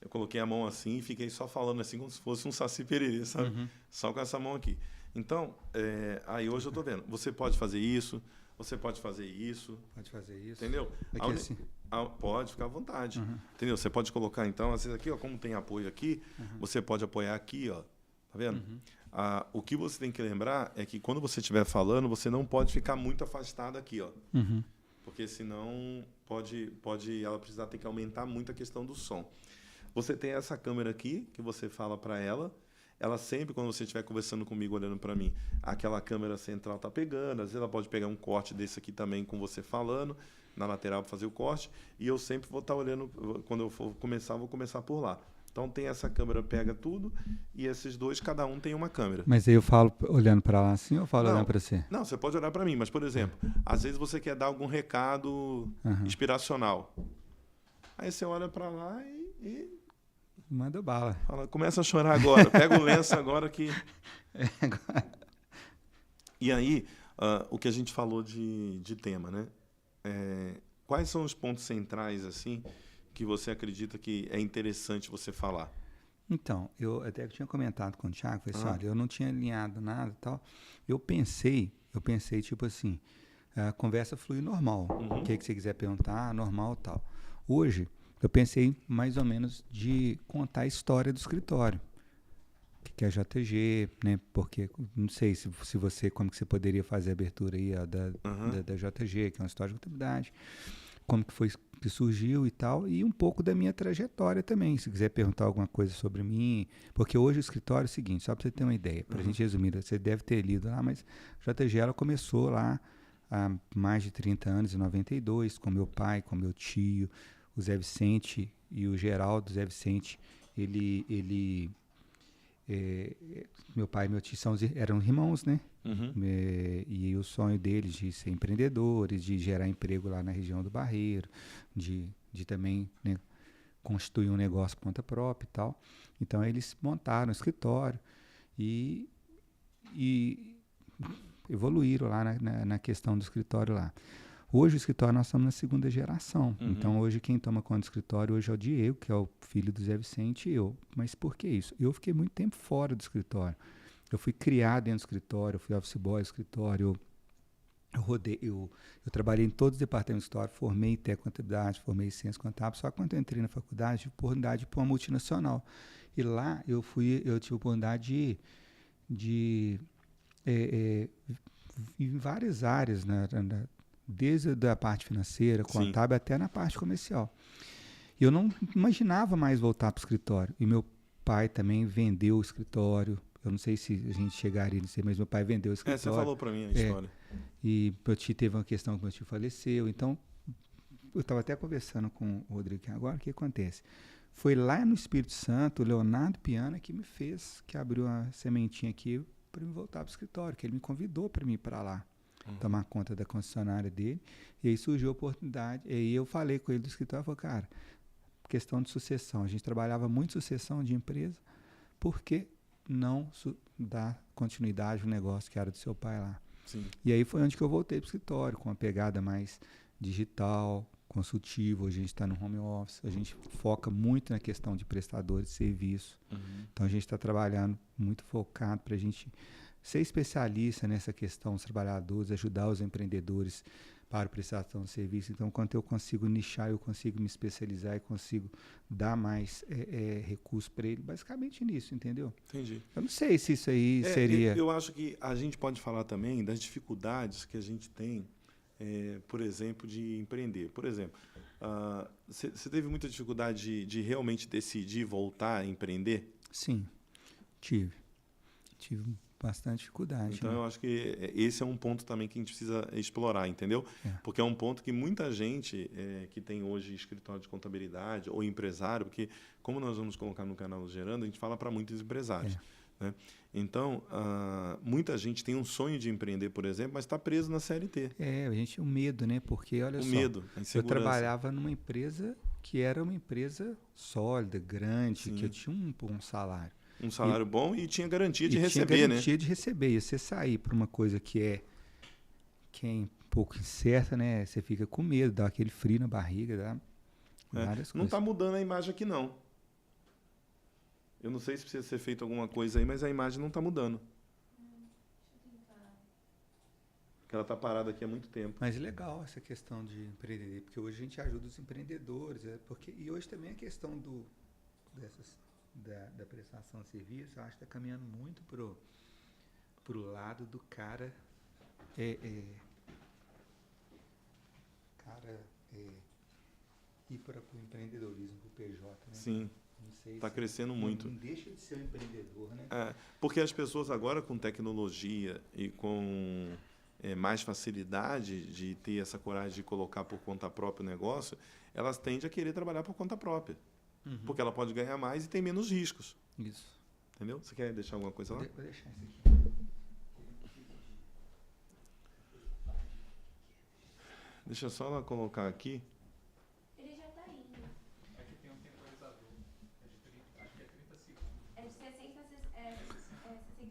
Eu coloquei a mão assim e fiquei só falando assim como se fosse um Saci Pererê, sabe? Uhum. Só com essa mão aqui. Então, aí hoje eu tô vendo. Você pode fazer isso, você pode fazer isso, Pode fazer isso. entendeu? Aqui assim. Pode ficar à vontade. Uhum. Entendeu? Você pode colocar, então, às vezes aqui, ó, como tem apoio aqui, você pode apoiar aqui, ó. Tá vendo? Uhum. O que você tem que lembrar é que quando você estiver falando, você não pode ficar muito afastado aqui, ó. Uhum. Porque senão ela precisar ter que aumentar muito a questão do som. Você tem essa câmera aqui que você fala para ela. Ela sempre, quando você estiver conversando comigo, olhando para mim, aquela câmera central tá pegando. Às vezes ela pode pegar um corte desse aqui também com você falando, na lateral para fazer o corte. E eu sempre vou estar olhando, quando eu for começar, vou começar por lá. Então tem essa câmera, pega tudo, e esses dois, cada um tem uma câmera. Mas aí eu falo olhando para lá assim ou eu falo olhando para você? Não, você pode olhar para mim, mas, por exemplo, às vezes você quer dar algum recado inspiracional. Aí você olha para lá e manda bala. Fala, começa a chorar agora, pega o lenço agora que... E aí, o que a gente falou de tema, né? Quais são os pontos centrais, assim, que você acredita que é interessante você falar? Então, eu até tinha comentado com o Thiago, falei assim, olha, eu não tinha alinhado nada e tal. Eu pensei tipo assim, a conversa flui normal. O que você quiser perguntar, normal e tal. Hoje, eu pensei mais ou menos de contar a história do escritório. O que é a JG, né? Porque não sei se você, como que você poderia fazer a abertura aí da JG, que é uma história de contabilidade. Como que foi que surgiu e tal, e um pouco da minha trajetória também, se quiser perguntar alguma coisa sobre mim, porque hoje o escritório é o seguinte, só para você ter uma ideia, para a gente resumir, você deve ter lido lá, mas a JG ela começou lá há mais de 30 anos, em 92, com meu pai, com meu tio, o Zé Vicente e o Geraldo. Zé Vicente, meu pai e meu tio eram irmãos, né? E o sonho deles de ser empreendedores, de gerar emprego lá na região do Barreiro, de também, né, constituir um negócio por conta própria e tal. Então eles montaram um escritório e evoluíram lá na questão do escritório lá. Hoje o escritório nós estamos na segunda geração. Então hoje quem toma conta do escritório hoje é o Diego, que é o filho do Zé Vicente, e eu. Mas por que isso? Eu fiquei muito tempo fora do escritório. Eu fui criado dentro do escritório, eu fui office boy do escritório, eu trabalhei em todos os departamentos do escritório, formei em contabilidade, formei em ciência contábil, só que quando eu entrei na faculdade, tive oportunidade de ir para uma multinacional. E lá eu tive a oportunidade de em várias áreas, né, desde a parte financeira, contábil, até na parte comercial. E eu não imaginava mais voltar para o escritório. E meu pai também vendeu o escritório. Eu não sei se a gente chegaria nisso, mas meu pai vendeu o escritório. Você falou para mim a história. E meu tio teve uma questão que meu tio faleceu. Então, eu estava até conversando com o Rodrigo agora. O que acontece? Foi lá no Espírito Santo, o Leonardo Piana, que me fez, que abriu uma sementinha aqui para me voltar para o escritório, que ele me convidou para mim ir para lá, tomar conta da concessionária dele. E aí surgiu a oportunidade. E aí eu falei com ele do escritório, falei, cara, questão de sucessão. A gente trabalhava muito sucessão de empresa, por que não dar continuidade no negócio que era do seu pai lá? Sim. E aí foi onde que eu voltei para o escritório, com uma pegada mais digital, consultivo. A gente está no home office, a gente foca muito na questão de prestadores de serviço. Então a gente está trabalhando muito focado para a gente ser especialista nessa questão dos trabalhadores, ajudar os empreendedores para a prestação de serviço. Então, quando eu consigo nichar, eu consigo me especializar e consigo dar mais recursos para ele, basicamente nisso, entendeu? Entendi. Eu não sei se isso aí seria... Eu acho que a gente pode falar também das dificuldades que a gente tem, por exemplo, de empreender. Por exemplo, você teve muita dificuldade de realmente decidir voltar a empreender? Sim, tive bastante dificuldade. Então, eu acho que esse é um ponto também que a gente precisa explorar, entendeu? Porque é um ponto que muita gente que tem hoje escritório de contabilidade ou empresário, porque como nós vamos colocar no canal Gerando, a gente fala para muitos empresários. Né? Então, muita gente tem um sonho de empreender, por exemplo, mas está preso na CLT. A gente, o medo, né? Porque, olha só, medo, a insegurança. Eu trabalhava numa empresa que era uma empresa sólida, grande, que eu tinha um salário. Um salário bom e tinha garantia de receber, tinha garantia de receber. E você sair para uma coisa que é um pouco incerta, né? Você fica com medo, dá aquele frio na barriga, dá várias coisas. Não está mudando a imagem aqui, não. Eu não sei se precisa ser feito alguma coisa aí, mas a imagem não está mudando. Deixa eu tentar. Porque ela está parada aqui há muito tempo. Mas é legal essa questão de empreender, porque hoje a gente ajuda os empreendedores, e hoje também a questão da prestação de serviço, eu acho que está caminhando muito pro lado do cara ir para o empreendedorismo, para o PJ, né? Sim, Não sei está se crescendo muito. não deixa de ser um empreendedor, né? Porque as pessoas agora com tecnologia e com mais facilidade de ter essa coragem de colocar por conta própria o negócio, elas tendem a querer trabalhar por conta própria. Uhum. Porque ela pode ganhar mais e tem menos riscos. Isso. Entendeu? Você quer deixar alguma coisa lá? Vou deixar isso aqui. Deixa eu só ela colocar aqui. Ele já tá indo. Aqui tem um temporizador. Acho que é 30 segundos. É de 60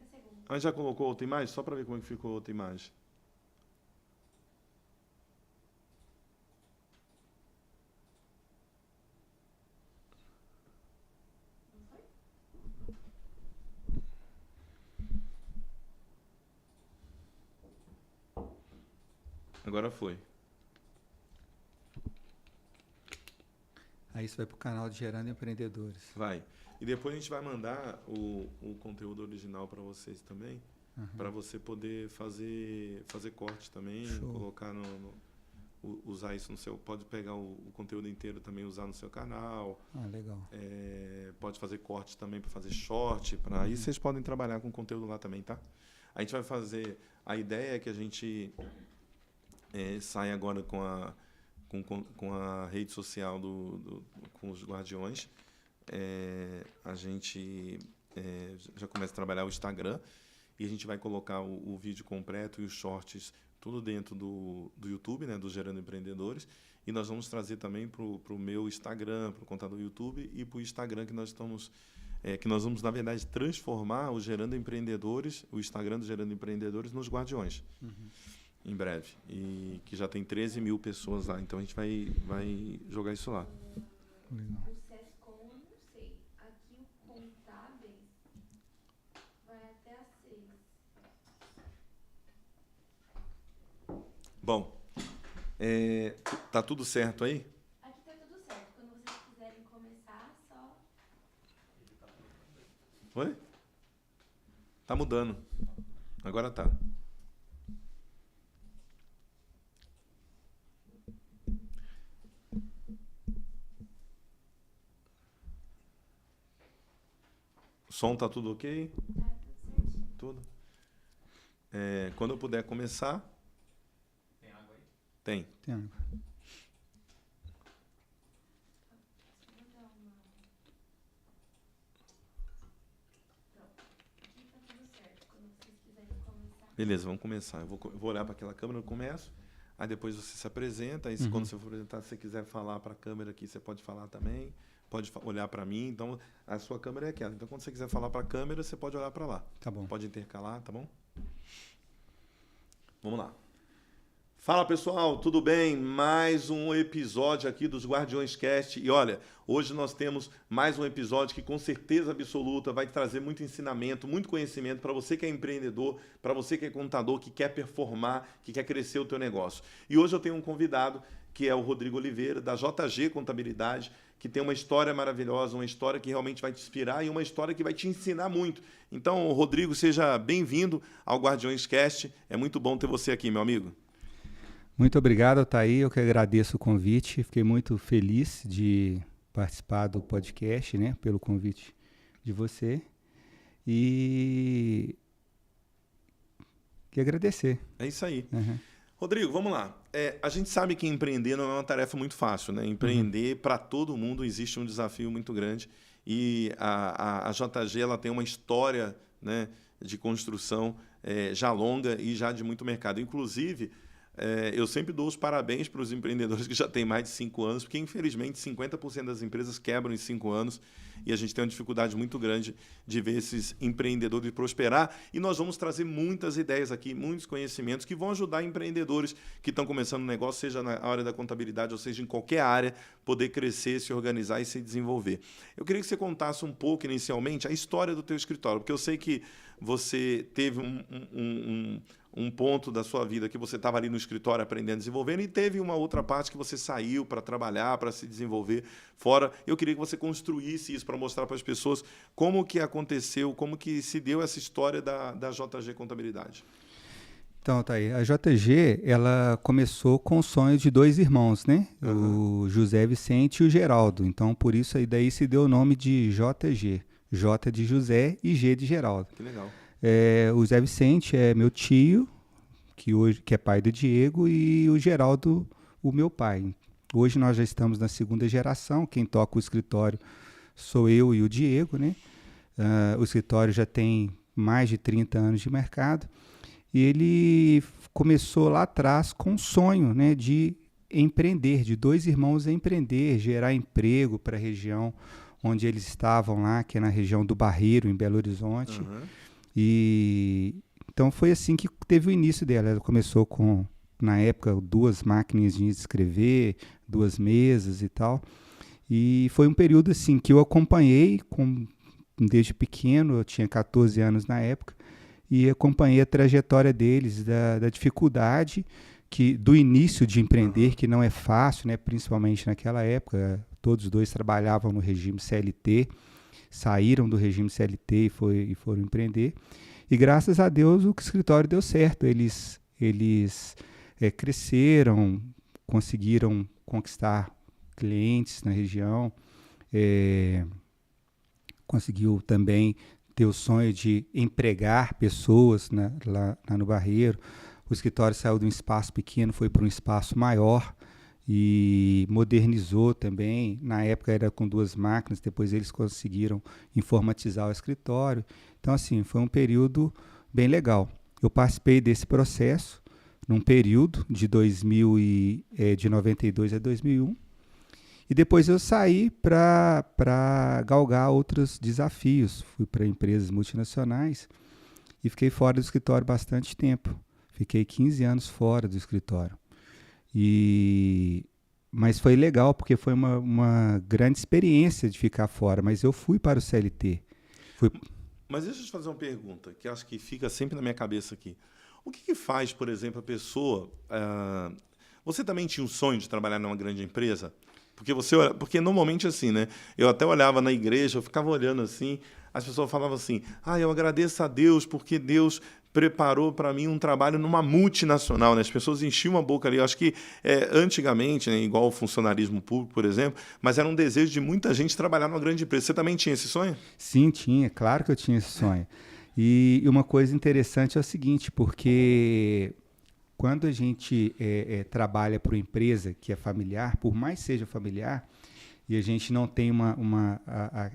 segundos. A gente já colocou outra imagem? Só para ver como é que ficou outra imagem. Não foi? Agora foi. Aí isso vai para o canal de Gerando Empreendedores. Vai. E depois a gente vai mandar o conteúdo original para vocês também, para você poder fazer corte também, Show. colocar usar isso no seu... Pode pegar o conteúdo inteiro também, usar no seu canal. Legal. Pode fazer corte também para fazer short. Aí vocês podem trabalhar com conteúdo lá também, tá? A gente vai fazer... A ideia é que a gente saia agora com a rede social com os Guardiões. A gente já começa a trabalhar o Instagram e a gente vai colocar o vídeo completo e os shorts tudo dentro do YouTube, né, do Gerando Empreendedores, e nós vamos trazer também para o meu Instagram, para o conta do YouTube e para o Instagram que nós vamos, na verdade, transformar o Gerando Empreendedores, o Instagram do Gerando Empreendedores, nos Guardiões, em breve, e que já tem 13 mil pessoas lá, então a gente vai jogar isso lá. Legal. O SESCOM, eu não sei. Aqui o Contábeis vai até às 6. Bom, tá tudo certo aí? Aqui tá tudo certo. Quando vocês quiserem começar, só... Oi? Tá mudando. Agora tá. O som tá tudo ok? Tá tudo certinho. Tudo? Quando eu puder começar... Tem água aí? Tem. Tem água. Deixa eu dar uma... Pronto. Aqui tá tudo certo. Quando vocês quiserem começar. Beleza, vamos começar. Eu vou olhar para aquela câmera no começo, aí depois você se apresenta, aí quando você for apresentar, se você quiser falar para a câmera aqui, você pode falar também, pode olhar para mim, então a sua câmera é aquela. Então quando você quiser falar para a câmera, você pode olhar para lá. Tá bom. Pode intercalar, tá bom? Vamos lá. Fala pessoal, tudo bem? Mais um episódio aqui dos Guardiões Cast. E olha, hoje nós temos mais um episódio que com certeza absoluta vai trazer muito ensinamento, muito conhecimento para você que é empreendedor, para você que é contador, que quer performar, que quer crescer o teu negócio. E hoje eu tenho um convidado que é o Rodrigo Oliveira, da JG Contabilidade, que tem uma história maravilhosa, uma história que realmente vai te inspirar e uma história que vai te ensinar muito. Então, Rodrigo, seja bem-vindo ao Guardiões Cast. É muito bom ter você aqui, meu amigo. Muito obrigado, Altair. Eu que agradeço o convite. Fiquei muito feliz de participar do podcast, né? Pelo convite de você. E que agradecer. É isso aí. Uhum. Rodrigo, vamos lá. A gente sabe que empreender não é uma tarefa muito fácil, né? Empreender, para todo mundo, existe um desafio muito grande. E a JG ela tem uma história, né, de construção já longa e já de muito mercado. Inclusive, eu sempre dou os parabéns para os empreendedores que já têm mais de 5 anos, porque, infelizmente, 50% das empresas quebram em 5 anos e a gente tem uma dificuldade muito grande de ver esses empreendedores prosperar. E nós vamos trazer muitas ideias aqui, muitos conhecimentos que vão ajudar empreendedores que estão começando um negócio, seja na área da contabilidade ou seja em qualquer área, poder crescer, se organizar e se desenvolver. Eu queria que você contasse um pouco, inicialmente, a história do teu escritório, porque eu sei que você teve um ponto da sua vida que você estava ali no escritório aprendendo, desenvolvendo, e teve uma outra parte que você saiu para trabalhar, para se desenvolver fora. Eu queria que você construísse isso para mostrar para as pessoas como que aconteceu, como que se deu essa história da JG Contabilidade. Então, tá aí. A JG, ela começou com o sonho de 2 irmãos, né? O José Vicente e o Geraldo. Então, por isso aí daí se deu o nome de JG. J de José e G de Geraldo. Que legal. O Zé Vicente é meu tio, que é pai do Diego, e o Geraldo, o meu pai. Hoje nós já estamos na 2ª geração, quem toca o escritório sou eu e o Diego, né? O escritório já tem mais de 30 anos de mercado, e ele começou lá atrás com um sonho, né, de empreender, de 2 irmãos empreender, gerar emprego para a região onde eles estavam lá, que é na região do Barreiro, em Belo Horizonte. E então foi assim que teve o início dela. Ela começou com, na época, 2 máquinas de escrever, 2 mesas e tal. E foi um período assim que eu acompanhei desde pequeno, eu tinha 14 anos na época, e acompanhei a trajetória deles, da dificuldade do início de empreender, que não é fácil, né? Principalmente naquela época. Todos os 2 trabalhavam no regime CLT, saíram do regime CLT e foram empreender. E graças a Deus o escritório deu certo. Eles cresceram, conseguiram conquistar clientes na região, conseguiu também ter o sonho de empregar pessoas, né, lá no Barreiro. O escritório saiu de um espaço pequeno, foi para um espaço maior, e modernizou também. Na época era com 2 máquinas, depois eles conseguiram informatizar o escritório. Então, assim, foi um período bem legal. Eu participei desse processo num período de 92 a 2001, e depois eu saí para galgar outros desafios. Fui para empresas multinacionais e fiquei fora do escritório bastante tempo. Fiquei 15 anos fora do escritório. Mas foi legal, porque foi uma grande experiência de ficar fora, mas eu fui para o CLT. Mas deixa eu te fazer uma pergunta, que acho que fica sempre na minha cabeça aqui. O que faz, por exemplo, a pessoa... Você também tinha um sonho de trabalhar numa grande empresa? Porque normalmente assim, né? Eu até olhava na igreja, eu ficava olhando assim, as pessoas falavam assim, eu agradeço a Deus porque Deus preparou para mim um trabalho numa multinacional, né? As pessoas enchiam a boca ali. Eu acho que antigamente, né, igual o funcionarismo público, por exemplo, mas era um desejo de muita gente trabalhar numa grande empresa. Você também tinha esse sonho? Sim, tinha. Claro que eu tinha esse sonho. E uma coisa interessante é o seguinte, porque quando a gente trabalha para uma empresa que é familiar, por mais seja familiar, e a gente não tem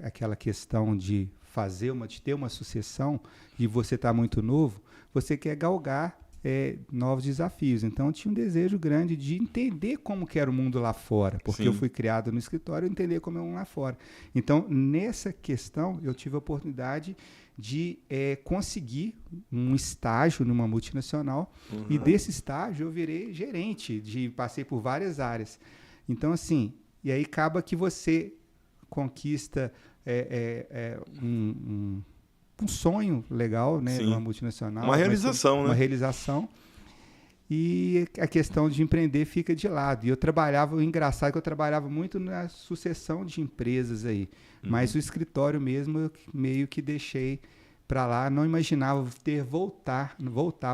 aquela questão de ter uma sucessão, e você está muito novo, você quer galgar novos desafios. Então, eu tinha um desejo grande de entender como que era o mundo lá fora, porque eu fui criado no escritório, entender como é o mundo lá fora. Então, nessa questão, eu tive a oportunidade de conseguir um estágio numa multinacional, e desse estágio eu virei gerente, passei por várias áreas. Então, assim, e aí acaba que você conquista um sonho legal, né, numa multinacional. Uma realização, né? Uma realização. E a questão de empreender fica de lado. E o engraçado é que eu trabalhava muito na sucessão de empresas aí. Mas o escritório mesmo, eu meio que deixei para lá, não imaginava voltar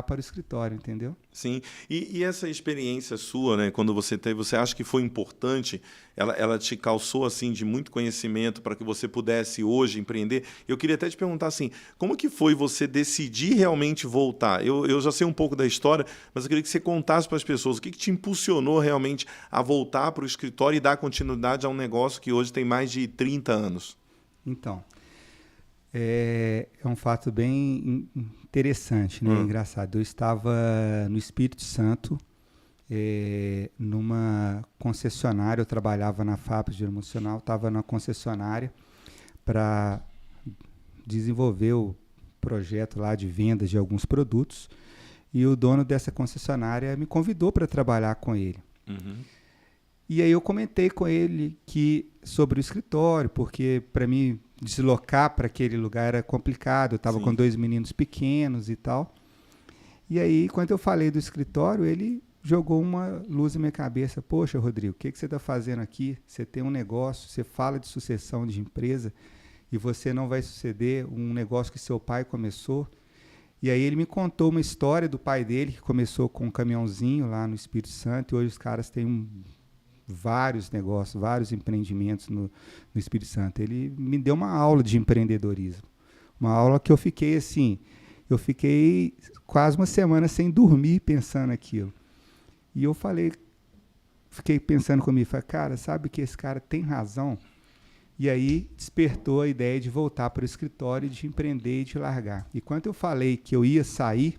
para o escritório, entendeu? Sim, e essa experiência sua, né, quando você teve, você acha que foi importante? Ela te calçou assim de muito conhecimento para que você pudesse hoje empreender? Eu queria até te perguntar assim, como que foi você decidir realmente voltar? Eu já sei um pouco da história, mas eu queria que você contasse para as pessoas o que te impulsionou realmente a voltar para o escritório e dar continuidade a um negócio que hoje tem mais de 30 anos. Então, é um fato bem interessante, né? Engraçado. Eu estava no Espírito Santo numa concessionária. Eu trabalhava na fábrica de emocional, estava na concessionária para desenvolver o projeto lá de vendas de alguns produtos, e o dono dessa concessionária me convidou para trabalhar com ele. E aí eu comentei com ele sobre o escritório, porque para mim deslocar para aquele lugar era complicado, eu estava com 2 meninos pequenos e tal. E aí, quando eu falei do escritório, ele jogou uma luz na minha cabeça. Poxa, Rodrigo, o que você está fazendo aqui? Você tem um negócio, você fala de sucessão de empresa e você não vai suceder um negócio que seu pai começou. E aí ele me contou uma história do pai dele, que começou com um caminhãozinho lá no Espírito Santo, e hoje os caras têm vários negócios, vários empreendimentos no Espírito Santo. Ele me deu uma aula de empreendedorismo. Uma aula que eu fiquei assim, quase uma semana sem dormir pensando aquilo. E eu fiquei pensando comigo, falei, cara, sabe que esse cara tem razão? E aí despertou a ideia de voltar para o escritório, de empreender e de largar. E quando eu falei que eu ia sair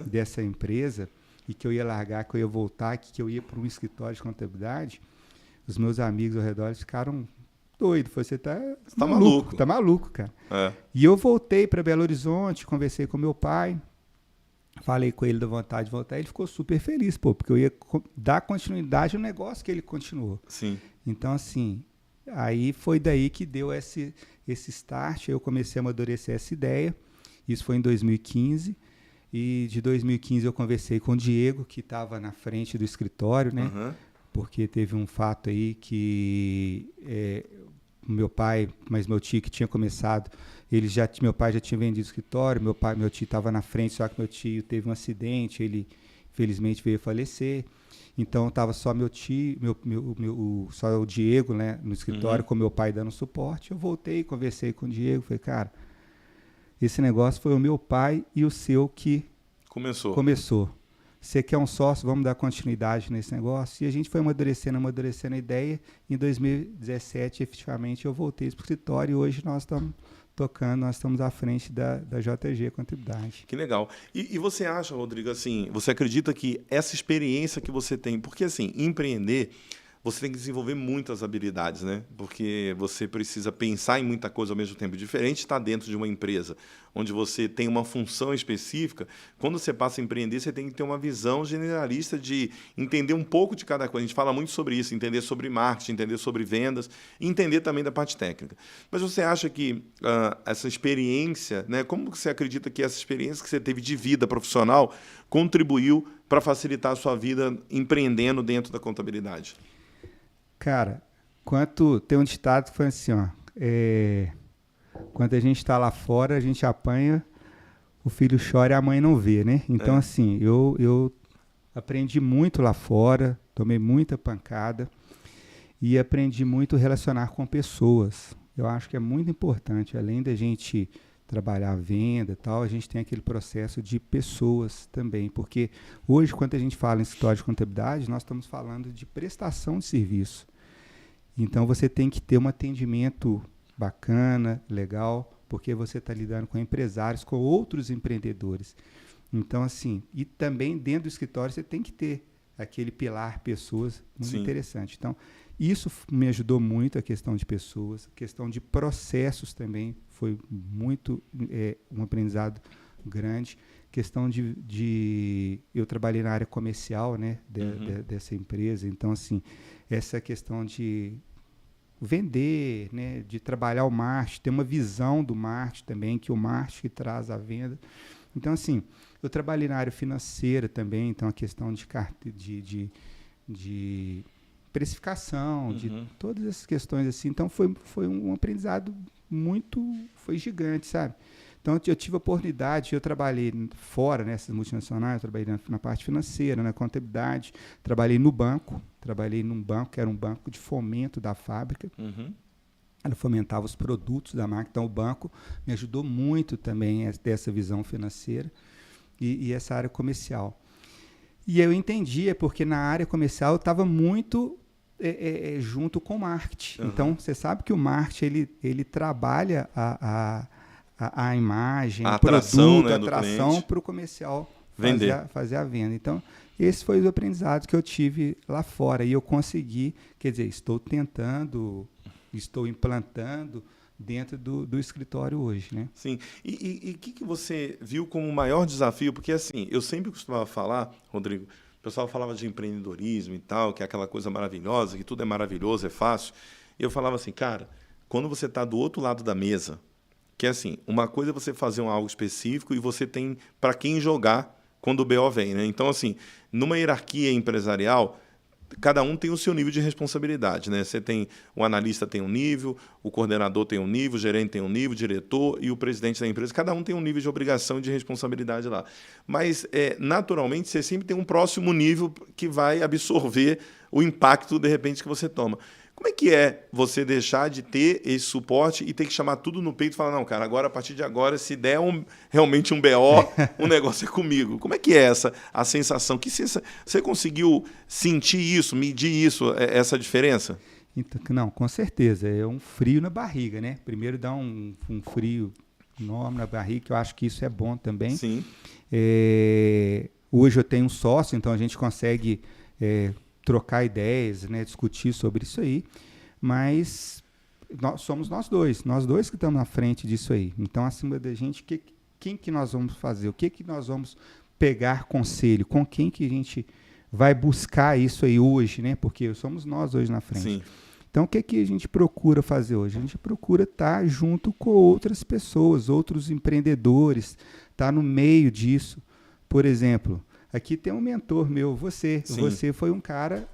dessa empresa e que eu ia largar, que eu ia voltar, que eu ia para um escritório de contabilidade, os meus amigos ao redor ficaram doidos. Você tá maluco. Tá maluco, cara. E eu voltei para Belo Horizonte, conversei com meu pai, falei com ele da vontade de voltar, ele ficou super feliz, porque eu ia dar continuidade ao negócio que ele continuou. Sim. Então, assim, aí foi daí que deu esse start, eu comecei a amadurecer essa ideia. Isso foi em 2015, e de 2015 eu conversei com o Diego, que estava na frente do escritório, né? Porque teve um fato aí que meu tio que tinha começado, meu pai já tinha vendido o escritório, meu tio estava na frente, só que meu tio teve um acidente, ele infelizmente veio a falecer. Então estava só meu tio, só o Diego, né, no escritório, com meu pai dando suporte. Eu voltei, conversei com o Diego, falei, cara, esse negócio foi o meu pai e o seu que começou. Você quer um sócio, vamos dar continuidade nesse negócio. E a gente foi amadurecendo a ideia. Em 2017, efetivamente, eu voltei para o escritório e hoje nós estamos tocando, nós estamos à frente da JG Contabilidade. Que legal. E você acha, Rodrigo, assim, você acredita que essa experiência que você tem, porque assim, empreender, você tem que desenvolver muitas habilidades, né? Porque você precisa pensar em muita coisa ao mesmo tempo. Diferente de estar dentro de uma empresa, onde você tem uma função específica, quando você passa a empreender, você tem que ter uma visão generalista de entender um pouco de cada coisa. A gente fala muito sobre isso, entender sobre marketing, entender sobre vendas, e entender também da parte técnica. Mas você acha que essa experiência, né? Como você acredita que essa experiência que você teve de vida profissional contribuiu para facilitar a sua vida empreendendo dentro da contabilidade? Cara, tem um ditado que foi assim, ó, quando a gente está lá fora, a gente apanha, o filho chora e a mãe não vê, né? Então, assim, eu aprendi muito lá fora, tomei muita pancada e aprendi muito a relacionar com pessoas. Eu acho que é muito importante, além da gente trabalhar a venda e tal, a gente tem aquele processo de pessoas também, porque hoje, quando a gente fala em escritório de contabilidade, nós estamos falando de prestação de serviço. Então, você tem que ter um atendimento bacana, legal, porque você está lidando com empresários, com outros empreendedores. Então, assim, e também dentro do escritório você tem que ter aquele pilar pessoas muito interessante. Então, isso me ajudou muito, a questão de pessoas, a questão de processos também foi muito um aprendizado grande. Questão eu trabalhei na área comercial, né, dessa empresa. Então, assim, essa questão de vender, né, de trabalhar o marketing, ter uma visão do marketing também, que o marketing traz a venda. Então, assim, eu trabalhei na área financeira também, então a questão de precificação, de todas essas questões assim. Então, foi um aprendizado foi gigante, sabe? Então, eu tive a oportunidade, eu trabalhei fora, nessas multinacionais, eu trabalhei na parte financeira, na contabilidade, trabalhei num banco que era um banco de fomento da fábrica. Ela fomentava os produtos da marca, então o banco me ajudou muito também a ter essa visão financeira e essa área comercial. E eu entendia, porque na área comercial eu estava muito junto com o marketing. Então, você sabe que o marketing ele trabalha a imagem, a o atração, produto, né, a atração para o comercial fazer a venda. Então, esse foi o aprendizado que eu tive lá fora. E eu consegui, quer dizer, estou tentando, estou implantando dentro do escritório hoje, né? Sim. E o que você viu como o maior desafio? Porque, assim, eu sempre costumava falar, Rodrigo, o pessoal falava de empreendedorismo e tal, que é aquela coisa maravilhosa, que tudo é maravilhoso, é fácil. E eu falava assim, cara, quando você está do outro lado da mesa, que é assim, uma coisa é você fazer algo específico e você tem para quem jogar quando o BO vem, né? Então, assim, numa hierarquia empresarial, cada um tem o seu nível de responsabilidade, né? Você tem, o analista tem um nível, o coordenador tem um nível, o gerente tem um nível, o diretor e o presidente da empresa, cada um tem um nível de obrigação e de responsabilidade lá. Mas, naturalmente, você sempre tem um próximo nível que vai absorver o impacto, de repente, que você toma. Como é que é você deixar de ter esse suporte e ter que chamar tudo no peito e falar, não, cara, agora, a partir de agora, se der realmente um BO, o negócio é comigo. Como é que é a sensação? Que você conseguiu sentir isso, medir isso, essa diferença? Então, não, com certeza. É um frio na barriga, né? Primeiro dá um frio enorme na barriga, que eu acho que isso é bom também. Sim. Hoje eu tenho um sócio, então a gente consegue trocar ideias, né, discutir sobre isso aí, mas somos nós dois que estamos na frente disso aí. Então, acima da gente, quem que nós vamos fazer? O que nós vamos pegar conselho? Com quem que a gente vai buscar isso aí hoje, né? Porque somos nós hoje na frente. Sim. Então, o que a gente procura fazer hoje? A gente procura estar junto com outras pessoas, outros empreendedores, estar no meio disso. Por exemplo, aqui tem um mentor meu, você. Sim. Você foi um cara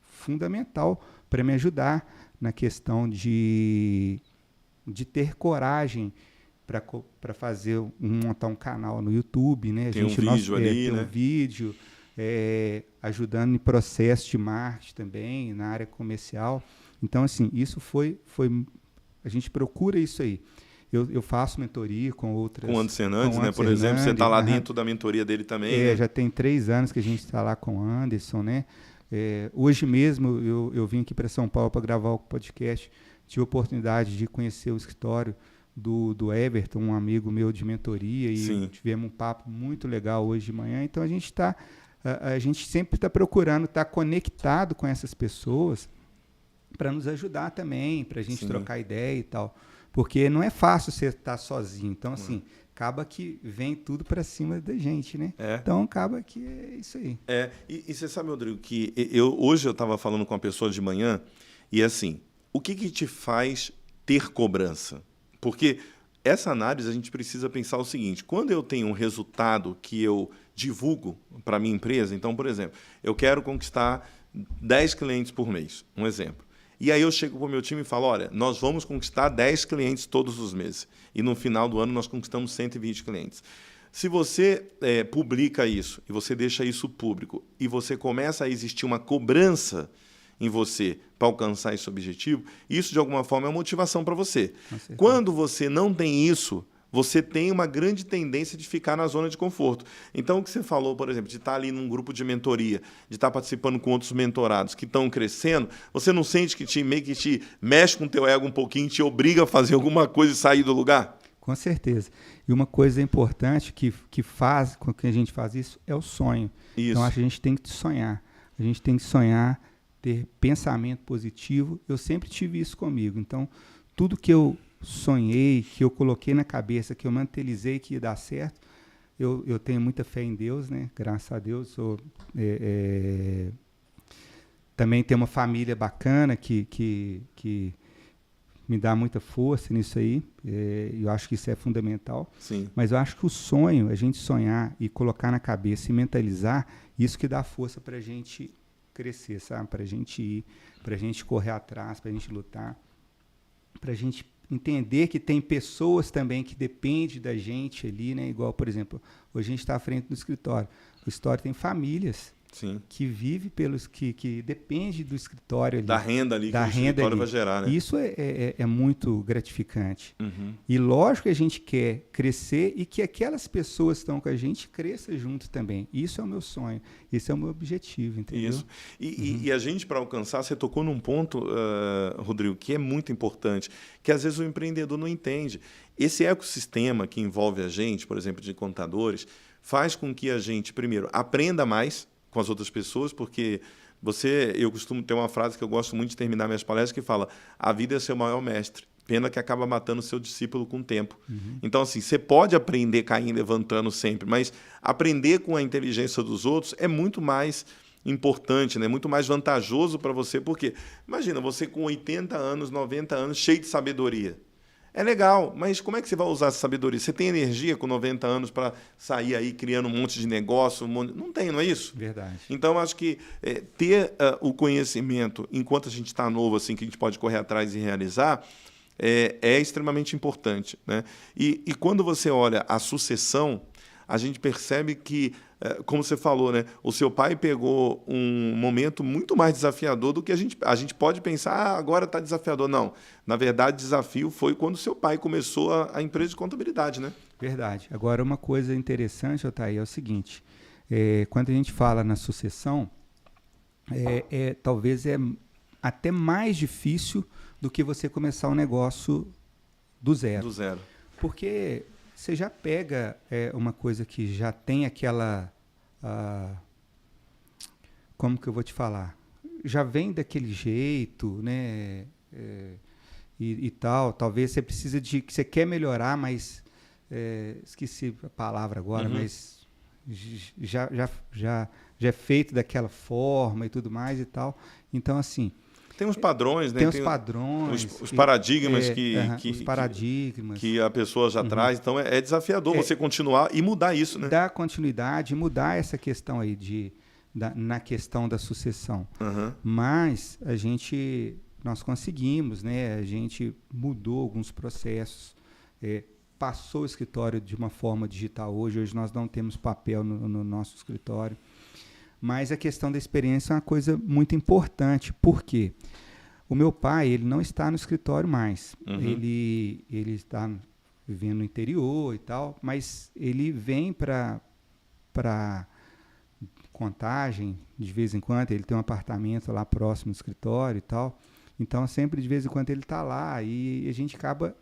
fundamental para me ajudar na questão de ter coragem para montar um canal no YouTube, né? Tem um vídeo ali, tem né? um vídeo, ajudando em processo de marketing também, na área comercial. Então, assim, isso foi a gente procura isso aí. Eu faço mentoria com outras... Com o Anderson Hernandes, né? Por exemplo, você está lá dentro da mentoria dele também, né? Já tem 3 anos que a gente está lá com o Anderson, né? Hoje mesmo eu vim aqui para São Paulo para gravar o podcast. Tive a oportunidade de conhecer o escritório do Everton, um amigo meu de mentoria, e Sim. tivemos um papo muito legal hoje de manhã. Então, a gente sempre está procurando estar conectado com essas pessoas para nos ajudar também, para a gente Sim. trocar ideia e tal. Porque não é fácil você estar sozinho. Então, assim, acaba que vem tudo para cima da gente, né? Então, acaba que é isso aí. E você sabe, Rodrigo, que hoje eu estava falando com uma pessoa de manhã e, assim, o que te faz ter cobrança? Porque essa análise a gente precisa pensar o seguinte, quando eu tenho um resultado que eu divulgo para a minha empresa, então, por exemplo, eu quero conquistar 10 clientes por mês, um exemplo. E aí eu chego para o meu time e falo, olha, nós vamos conquistar 10 clientes todos os meses. E no final do ano nós conquistamos 120 clientes. Se você publica isso e você deixa isso público e você começa a existir uma cobrança em você para alcançar esse objetivo, isso de alguma forma é motivação para você. Quando você não tem isso, você tem uma grande tendência de ficar na zona de conforto. Então, o que você falou, por exemplo, de estar ali num grupo de mentoria, de estar participando com outros mentorados que estão crescendo, você não sente que meio que te mexe com o teu ego um pouquinho, te obriga a fazer alguma coisa e sair do lugar? Com certeza. E uma coisa importante que faz com que a gente faz isso é o sonho. Isso. Então, acho que a gente tem que sonhar. A gente tem que sonhar, ter pensamento positivo. Eu sempre tive isso comigo. Então, tudo que eu sonhei, que eu coloquei na cabeça, que eu mentalizei que ia dar certo, eu tenho muita fé em Deus, né? Graças a Deus. Também tenho uma família bacana que me dá muita força nisso aí. Eu acho que isso é fundamental. Sim. Mas eu acho que o sonho, a gente sonhar e colocar na cabeça e mentalizar, isso que dá força para a gente crescer, sabe? Para a gente ir, para a gente correr atrás, para a gente lutar, para a gente entender que tem pessoas também que dependem da gente ali, né? Igual, por exemplo, hoje a gente está à frente do escritório. O escritório tem famílias. Sim. Que vive que depende do escritório ali. Da renda ali que o escritório vai gerar, né? Isso é muito gratificante. Uhum. E lógico que a gente quer crescer e que aquelas pessoas que estão com a gente cresçam junto também. Isso é o meu sonho, esse é o meu objetivo, entendeu? Isso. E a gente, para alcançar, você tocou num ponto, Rodrigo, que é muito importante, que às vezes o empreendedor não entende. Esse ecossistema que envolve a gente, por exemplo, de contadores, faz com que a gente, primeiro, aprenda mais com as outras pessoas, porque eu costumo ter uma frase que eu gosto muito de terminar minhas palestras, que fala: a vida é seu maior mestre, pena que acaba matando o seu discípulo com o tempo. Então, assim, você pode aprender caindo, levantando sempre, mas aprender com a inteligência dos outros é muito mais importante, né? Muito mais vantajoso para você, porque imagina, você com 80 anos, 90 anos, cheio de sabedoria. É legal, mas como é que você vai usar essa sabedoria? Você tem energia com 90 anos para sair aí criando um monte de negócio? Não tem, não é isso? Verdade. Então, acho que ter o conhecimento enquanto a gente está novo, assim, que a gente pode correr atrás e realizar, é extremamente importante, né? E quando você olha a sucessão, a gente percebe que, como você falou, né, o seu pai pegou um momento muito mais desafiador do que a gente pode pensar, agora está desafiador. Não, na verdade, o desafio foi quando o seu pai começou a empresa de contabilidade, né? Verdade. Agora, uma coisa interessante, Otaí, é o seguinte, quando a gente fala na sucessão, talvez é até mais difícil do que você começar um negócio do zero. Do zero. Porque você já pega uma coisa que já tem aquela... como que eu vou te falar? Já vem daquele jeito, né? E tal. Talvez você precisa que você quer melhorar, mas... esqueci a palavra agora, mas já é feito daquela forma e tudo mais e tal. Então, assim... Tem uns padrões, né? Tem os padrões. Os paradigmas os paradigmas. que a pessoa já traz. Então, é desafiador você continuar e mudar isso, né? Dar continuidade e mudar essa questão aí na questão da sucessão. Mas nós conseguimos, né? A gente mudou alguns processos, passou o escritório de uma forma digital hoje. Hoje nós não temos papel no nosso escritório. Mas a questão da experiência é uma coisa muito importante. Por quê? O meu pai, ele não está no escritório mais. Ele está vivendo no interior e tal, mas ele vem para Contagem de vez em quando. Ele tem um apartamento lá próximo do escritório e tal. Então, sempre de vez em quando ele está lá e a gente acaba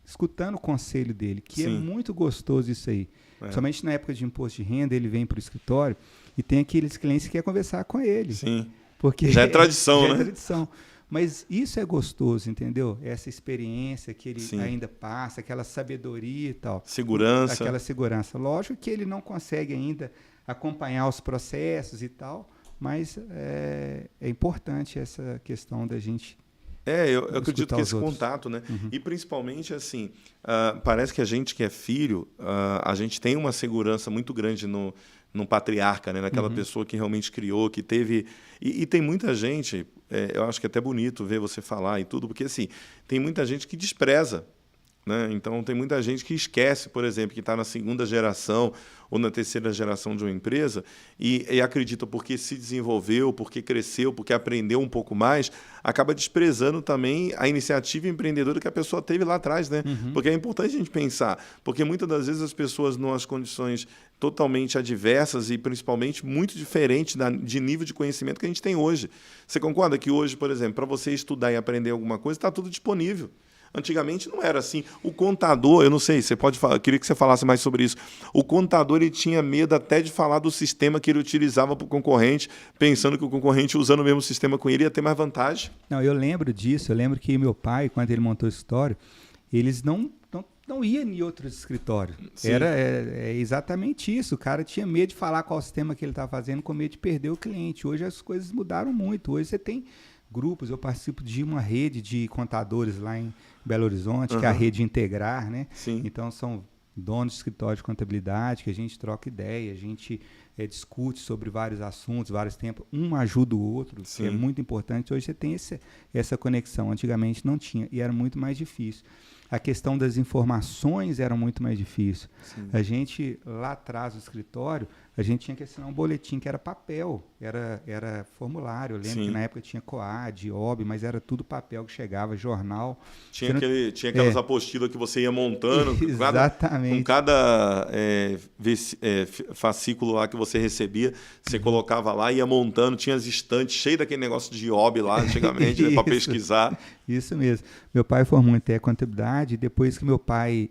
escutando o conselho dele, que Sim. é muito gostoso isso aí. Somente na época de imposto de renda, ele vem para o escritório e tem aqueles clientes que querem conversar com ele. Sim. Porque já é tradição, já né? É tradição. Mas isso é gostoso, entendeu? Essa experiência que ele Sim. ainda passa, aquela sabedoria e tal. Segurança. Aquela segurança. Lógico que ele não consegue ainda acompanhar os processos e tal, mas é importante essa questão da gente... Eu acredito que esse contato, né? E principalmente, assim, parece que a gente que é filho, a gente tem uma segurança muito grande no patriarca, né? Naquela pessoa que realmente criou, que teve... E tem muita gente, eu acho que é até bonito ver você falar e tudo, porque, assim, tem muita gente que despreza, né? Então, tem muita gente que esquece, por exemplo, que está na segunda geração ou na terceira geração de uma empresa e acredita porque se desenvolveu, porque cresceu, porque aprendeu um pouco mais, acaba desprezando também a iniciativa empreendedora que a pessoa teve lá atrás, né? Porque é importante a gente pensar, porque muitas das vezes as pessoas, numas condições totalmente adversas e principalmente muito diferentes de nível de conhecimento que a gente tem hoje. Você concorda que hoje, por exemplo, para você estudar e aprender alguma coisa, está tudo disponível. Antigamente não era assim. O contador, eu não sei, você pode falar, eu queria que você falasse mais sobre isso. O contador, ele tinha medo até de falar do sistema que ele utilizava para o concorrente, pensando que o concorrente, usando o mesmo sistema com ele, ia ter mais vantagem. Não, eu lembro disso. Eu lembro que meu pai, quando ele montou o escritório, eles não iam em outros escritórios. Sim. Era exatamente isso. O cara tinha medo de falar qual sistema que ele estava fazendo, com medo de perder o cliente. Hoje as coisas mudaram muito. Hoje você tem grupos. Eu participo de uma rede de contadores lá em Belo Horizonte, que é a rede Integrar, né? Sim. Então são donos de escritório de contabilidade, que a gente troca ideia, a gente discute sobre vários assuntos, vários tempos, um ajuda o outro, Sim. que é muito importante. Hoje você tem essa conexão, antigamente não tinha, e era muito mais difícil. A questão das informações era muito mais difícil. Sim. A gente, lá atrás do escritório, a gente tinha que assinar um boletim que era papel, era formulário. Eu lembro Sim. que na época tinha COAD, OB, mas era tudo papel que chegava, jornal. Tinha aquelas apostilas que você ia montando. Exatamente. Com cada fascículo lá que você recebia, você colocava lá, ia montando, tinha as estantes cheias daquele negócio de hobby lá antigamente, né, para pesquisar. Isso mesmo. Meu pai formou em contabilidade, depois que meu pai,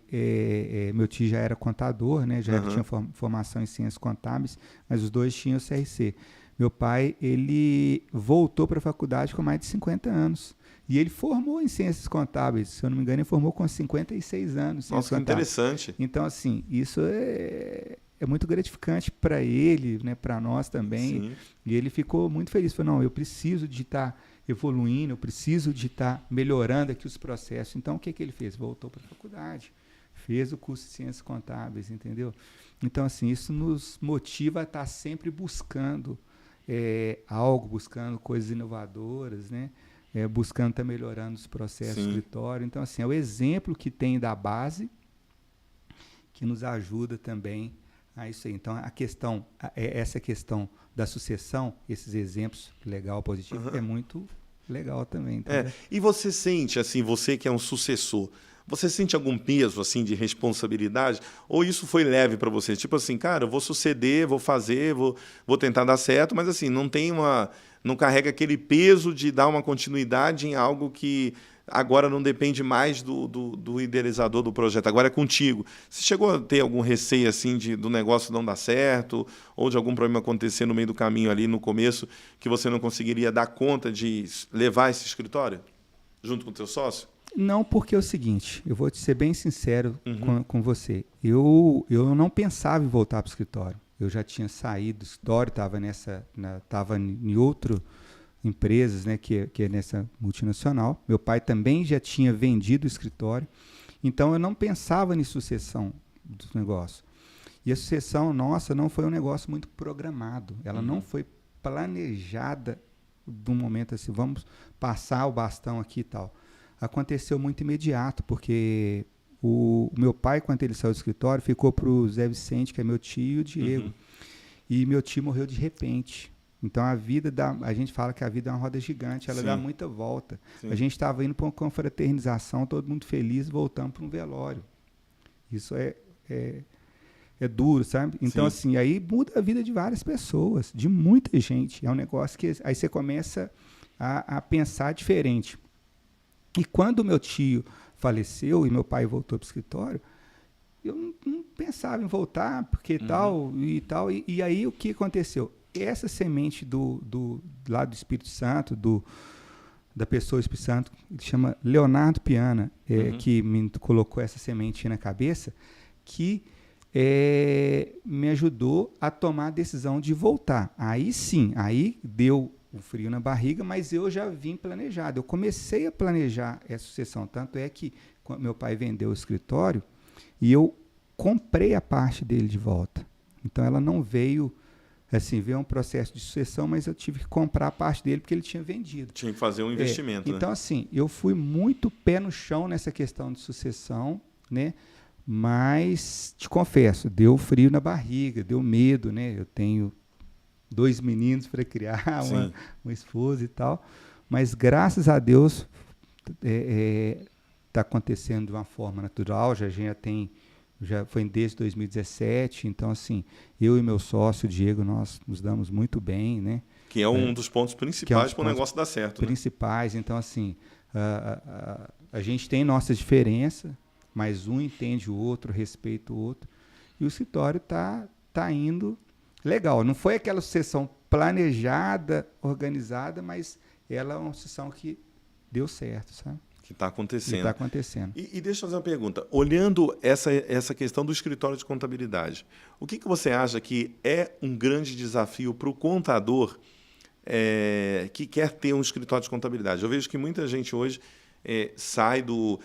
meu tio já era contador, né, já tinha formação em ciências contábeis, mas os dois tinham CRC. Meu pai, ele voltou para a faculdade com mais de 50 anos. E ele formou em ciências contábeis, se eu não me engano, ele formou com 56 anos. Nossa, que interessante. Então, assim, isso é muito gratificante para ele, né, para nós também. Sim. E ele ficou muito feliz. Falou, não, eu preciso de estar evoluindo, eu preciso de estar melhorando aqui os processos. Então, o que ele fez? Voltou para a faculdade, fez o curso de ciências contábeis, entendeu? Então, assim, isso nos motiva a estar sempre buscando algo, buscando coisas inovadoras, né? Buscando estar melhorando os processos do escritório. Então, assim, é o exemplo que tem da base que nos ajuda também a isso aí. Então, essa questão da sucessão, esses exemplos legal, positivo, é muito legal também. E você sente, assim, você que é um sucessor, você sente algum peso, assim, de responsabilidade? Ou isso foi leve para você? Tipo assim, cara, eu vou suceder, vou fazer, vou tentar dar certo, mas assim, não carrega aquele peso de dar uma continuidade em algo que agora não depende mais do idealizador do projeto, agora é contigo. Você chegou a ter algum receio assim do negócio não dar certo, ou de algum problema acontecer no meio do caminho ali no começo, que você não conseguiria dar conta de levar esse escritório junto com o teu sócio? Não, porque é o seguinte, eu vou te ser bem sincero com você. Eu não pensava em voltar para o escritório. Eu já tinha saído do escritório, estava em outra empresas, né, que é nessa multinacional. Meu pai também já tinha vendido o escritório. Então, eu não pensava em sucessão do negócio. E a sucessão nossa não foi um negócio muito programado. Ela não foi planejada de um momento assim, vamos passar o bastão aqui e tal. Aconteceu muito imediato, porque o meu pai, quando ele saiu do escritório, ficou para o Zé Vicente, que é meu tio, e o Diego. E meu tio morreu de repente. Então, a gente fala que a vida é uma roda gigante, ela dá muita volta. A gente estava indo para uma confraternização, todo mundo feliz, voltando para um velório. Isso é duro, sabe? Então, assim, aí muda a vida de várias pessoas, de muita gente. É um negócio que aí você começa a pensar diferente. E quando meu tio faleceu e meu pai voltou para o escritório, eu não pensava em voltar, porque tal. E aí o que aconteceu? Essa semente lá do Espírito Santo, da pessoa do Espírito Santo, que chama Leonardo Piana, que me colocou essa semente na cabeça, que me ajudou a tomar a decisão de voltar. Aí sim, aí deu o frio na barriga, mas eu já vim planejado. Eu comecei a planejar essa sucessão. Tanto é que quando meu pai vendeu o escritório e eu comprei a parte dele de volta. Então, ela não veio, assim, veio um processo de sucessão, mas eu tive que comprar a parte dele porque ele tinha vendido. Tinha que fazer um investimento, né? Então, assim, eu fui muito pé no chão nessa questão de sucessão, né? Mas, te confesso, deu frio na barriga, deu medo, né? Eu tenho 2 meninos para criar, uma esposa e tal. Mas, graças a Deus, está acontecendo de uma forma natural. Já foi desde 2017. Então, assim, eu e meu sócio, o Diego, nós nos damos muito bem, né? Que é um dos pontos principais para o negócio dar certo. Principais. Né? Então, assim, a gente tem nossas diferenças, mas um entende o outro, respeita o outro. E o escritório tá indo legal. Não foi aquela sucessão planejada, organizada, mas ela é uma sucessão que deu certo, sabe? Que está acontecendo. Está acontecendo. E deixa eu fazer uma pergunta. Olhando essa questão do escritório de contabilidade, o que você acha que é um grande desafio para o contador que quer ter um escritório de contabilidade? Eu vejo que muita gente hoje sai do...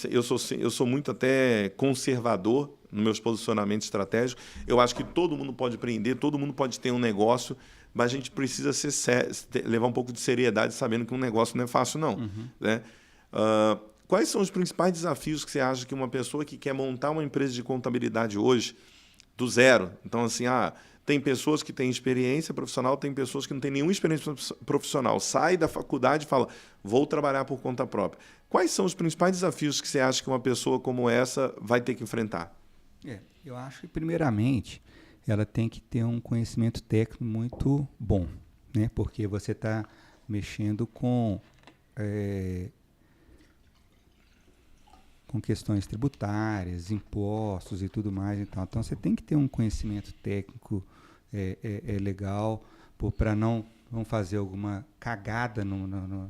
Eu sou muito até conservador nos meus posicionamentos estratégicos. Eu acho que todo mundo pode empreender, todo mundo pode ter um negócio, mas a gente precisa levar um pouco de seriedade, sabendo que um negócio não é fácil, não. Né? Quais são os principais desafios que você acha que uma pessoa que quer montar uma empresa de contabilidade hoje, do zero? Então, assim, tem pessoas que têm experiência profissional, tem pessoas que não têm nenhuma experiência profissional. Sai da faculdade e fala, vou trabalhar por conta própria. Quais são os principais desafios que você acha que uma pessoa como essa vai ter que enfrentar? Eu acho que, primeiramente, ela tem que ter um conhecimento técnico muito bom, né? Porque você está mexendo com questões tributárias, impostos e tudo mais e tal. Então, você tem que ter um conhecimento técnico legal para não fazer alguma cagada na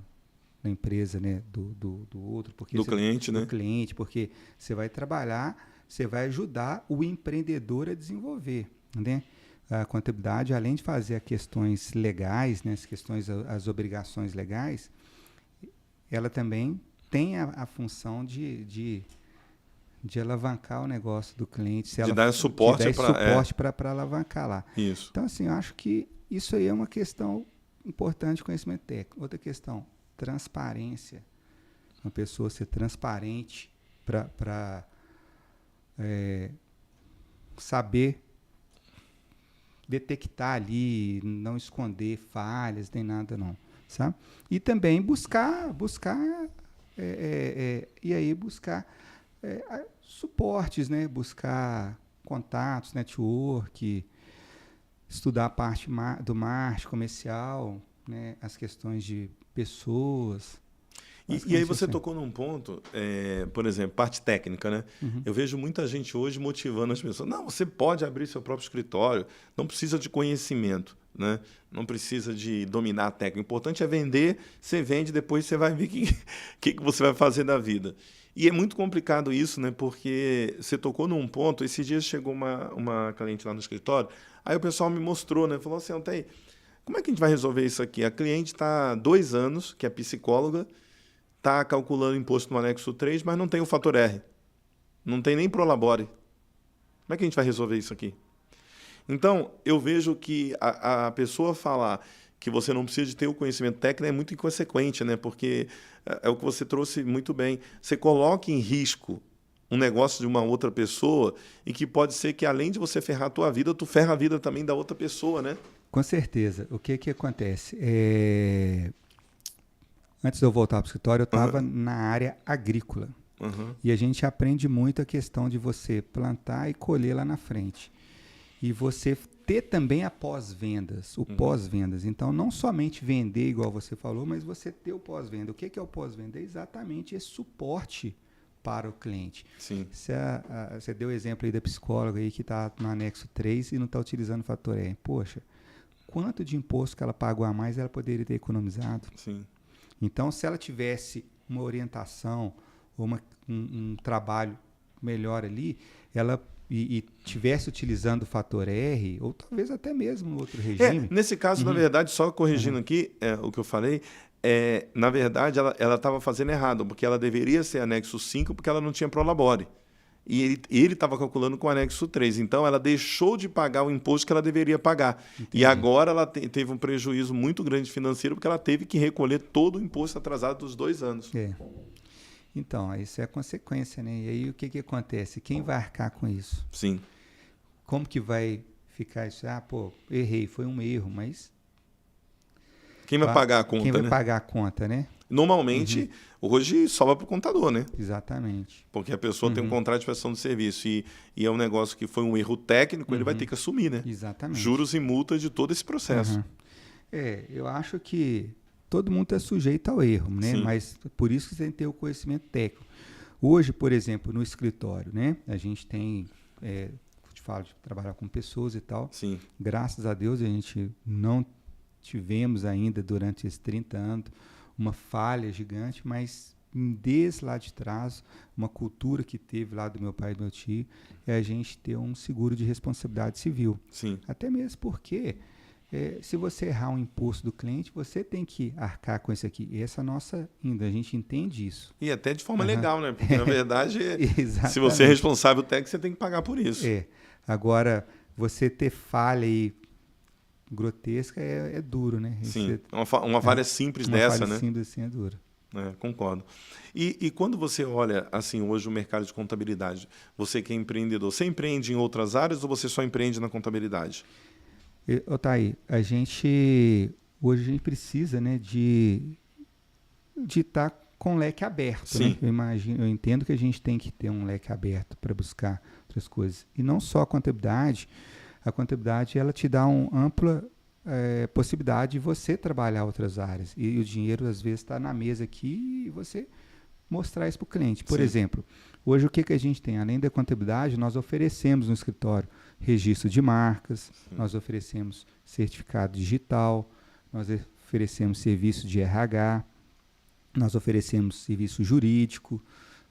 empresa, né, do outro. Porque do cliente, né? Do cliente, porque você vai trabalhar, você vai ajudar o empreendedor a desenvolver, né? A contabilidade, além de fazer as questões legais, né, as obrigações legais, ela também tem a função de alavancar o negócio do cliente. De dar suporte para alavancar lá. Isso. Então, assim, eu acho que isso aí é uma questão importante de conhecimento técnico. Outra questão, transparência. Uma pessoa ser transparente para saber detectar ali, não esconder falhas, nem nada não, sabe? E também buscar suportes, né? Buscar contatos, network, estudar a parte do marketing comercial, né? As questões de pessoas. E aí você tocou num ponto, por exemplo, parte técnica, né? Uhum. Eu vejo muita gente hoje motivando as pessoas. Não, você pode abrir seu próprio escritório, não precisa de conhecimento, né? Não precisa de dominar a técnica. O importante é vender, você vende, depois você vai ver o que você vai fazer da vida. E é muito complicado isso, né? Porque você tocou num ponto, esses dias chegou uma cliente lá no escritório, aí o pessoal me mostrou, né? Falou assim, Altair, como é que a gente vai resolver isso aqui? A cliente está há 2 anos, que é psicóloga, está calculando imposto no anexo 3, mas não tem o fator R. Não tem nem Prolabore. Como é que a gente vai resolver isso aqui? Então, eu vejo que a pessoa falar que você não precisa de ter o conhecimento técnico é muito inconsequente, né? Porque é o que você trouxe muito bem. Você coloca em risco um negócio de uma outra pessoa e que pode ser que, além de você ferrar a tua vida, tu ferra a vida também da outra pessoa, né? Com certeza. O que acontece? Antes de eu voltar para o escritório, eu estava na área agrícola. E a gente aprende muito a questão de você plantar e colher lá na frente. E você ter também a pós-vendas, o pós-vendas. Então, não somente vender, igual você falou, mas você ter o pós-venda. O que é o pós-venda? É exatamente esse suporte para o cliente. Sim. Você deu o exemplo aí da psicóloga aí que está no anexo 3 e não está utilizando o fator E. Poxa, quanto de imposto que ela pagou a mais ela poderia ter economizado? Sim. Então, se ela tivesse uma orientação ou um trabalho melhor ali, ela e tivesse utilizando o fator R, ou talvez até mesmo outro regime. Nesse caso, na verdade, só corrigindo aqui o que eu falei, na verdade, ela estava fazendo errado, porque ela deveria ser anexo 5, porque ela não tinha Prolabore. E ele estava calculando com o anexo 3. Então, ela deixou de pagar o imposto que ela deveria pagar. Entendi. E agora ela teve um prejuízo muito grande financeiro, porque ela teve que recolher todo o imposto atrasado dos 2 anos. Então, isso é a consequência, né? E aí, o que acontece? Quem vai arcar com isso? Sim. Como que vai ficar isso? Errei, foi um erro, mas... Quem vai pagar a conta, Quem vai pagar a conta, né? Normalmente, hoje sobra para o contador, né? Exatamente. Porque a pessoa tem um contrato de prestação de serviço e é um negócio que foi um erro técnico, ele vai ter que assumir, né? Exatamente. Juros e multas de todo esse processo. Eu acho que todo mundo está sujeito ao erro, né? Sim. Mas por isso que você tem que ter o conhecimento técnico. Hoje, por exemplo, no escritório, né? A gente tem, te falo de trabalhar com pessoas e tal. Sim. Graças a Deus a gente não tivemos ainda durante esses 30 anos uma falha gigante, mas desde lá de trás, uma cultura que teve lá do meu pai e do meu tio, é a gente ter um seguro de responsabilidade civil. Sim. Até mesmo porque se você errar um imposto do cliente, você tem que arcar com isso aqui. E essa nossa a gente entende isso. E até de forma legal, né? Porque, na verdade, se Exatamente. você é responsável técnico, você tem que pagar por isso. Agora, você ter falha aí grotesca é duro, né? Sim, uma falha simples dessa, né? Uma falha simples assim é dura. Concordo. E quando você olha, assim, hoje o mercado de contabilidade, você que é empreendedor, você empreende em outras áreas ou você só empreende na contabilidade? Altair, hoje a gente precisa, né, de estar com o leque aberto. Sim. Né? Eu entendo que a gente tem que ter um leque aberto para buscar outras coisas. E não só a contabilidade, a contabilidade ela te dá uma ampla possibilidade de você trabalhar outras áreas. E o dinheiro, às vezes, está na mesa aqui e você mostrar isso para o cliente. Por exemplo, hoje o que a gente tem? Além da contabilidade, nós oferecemos no escritório registro de marcas, nós oferecemos certificado digital, nós oferecemos serviço de RH, nós oferecemos serviço jurídico,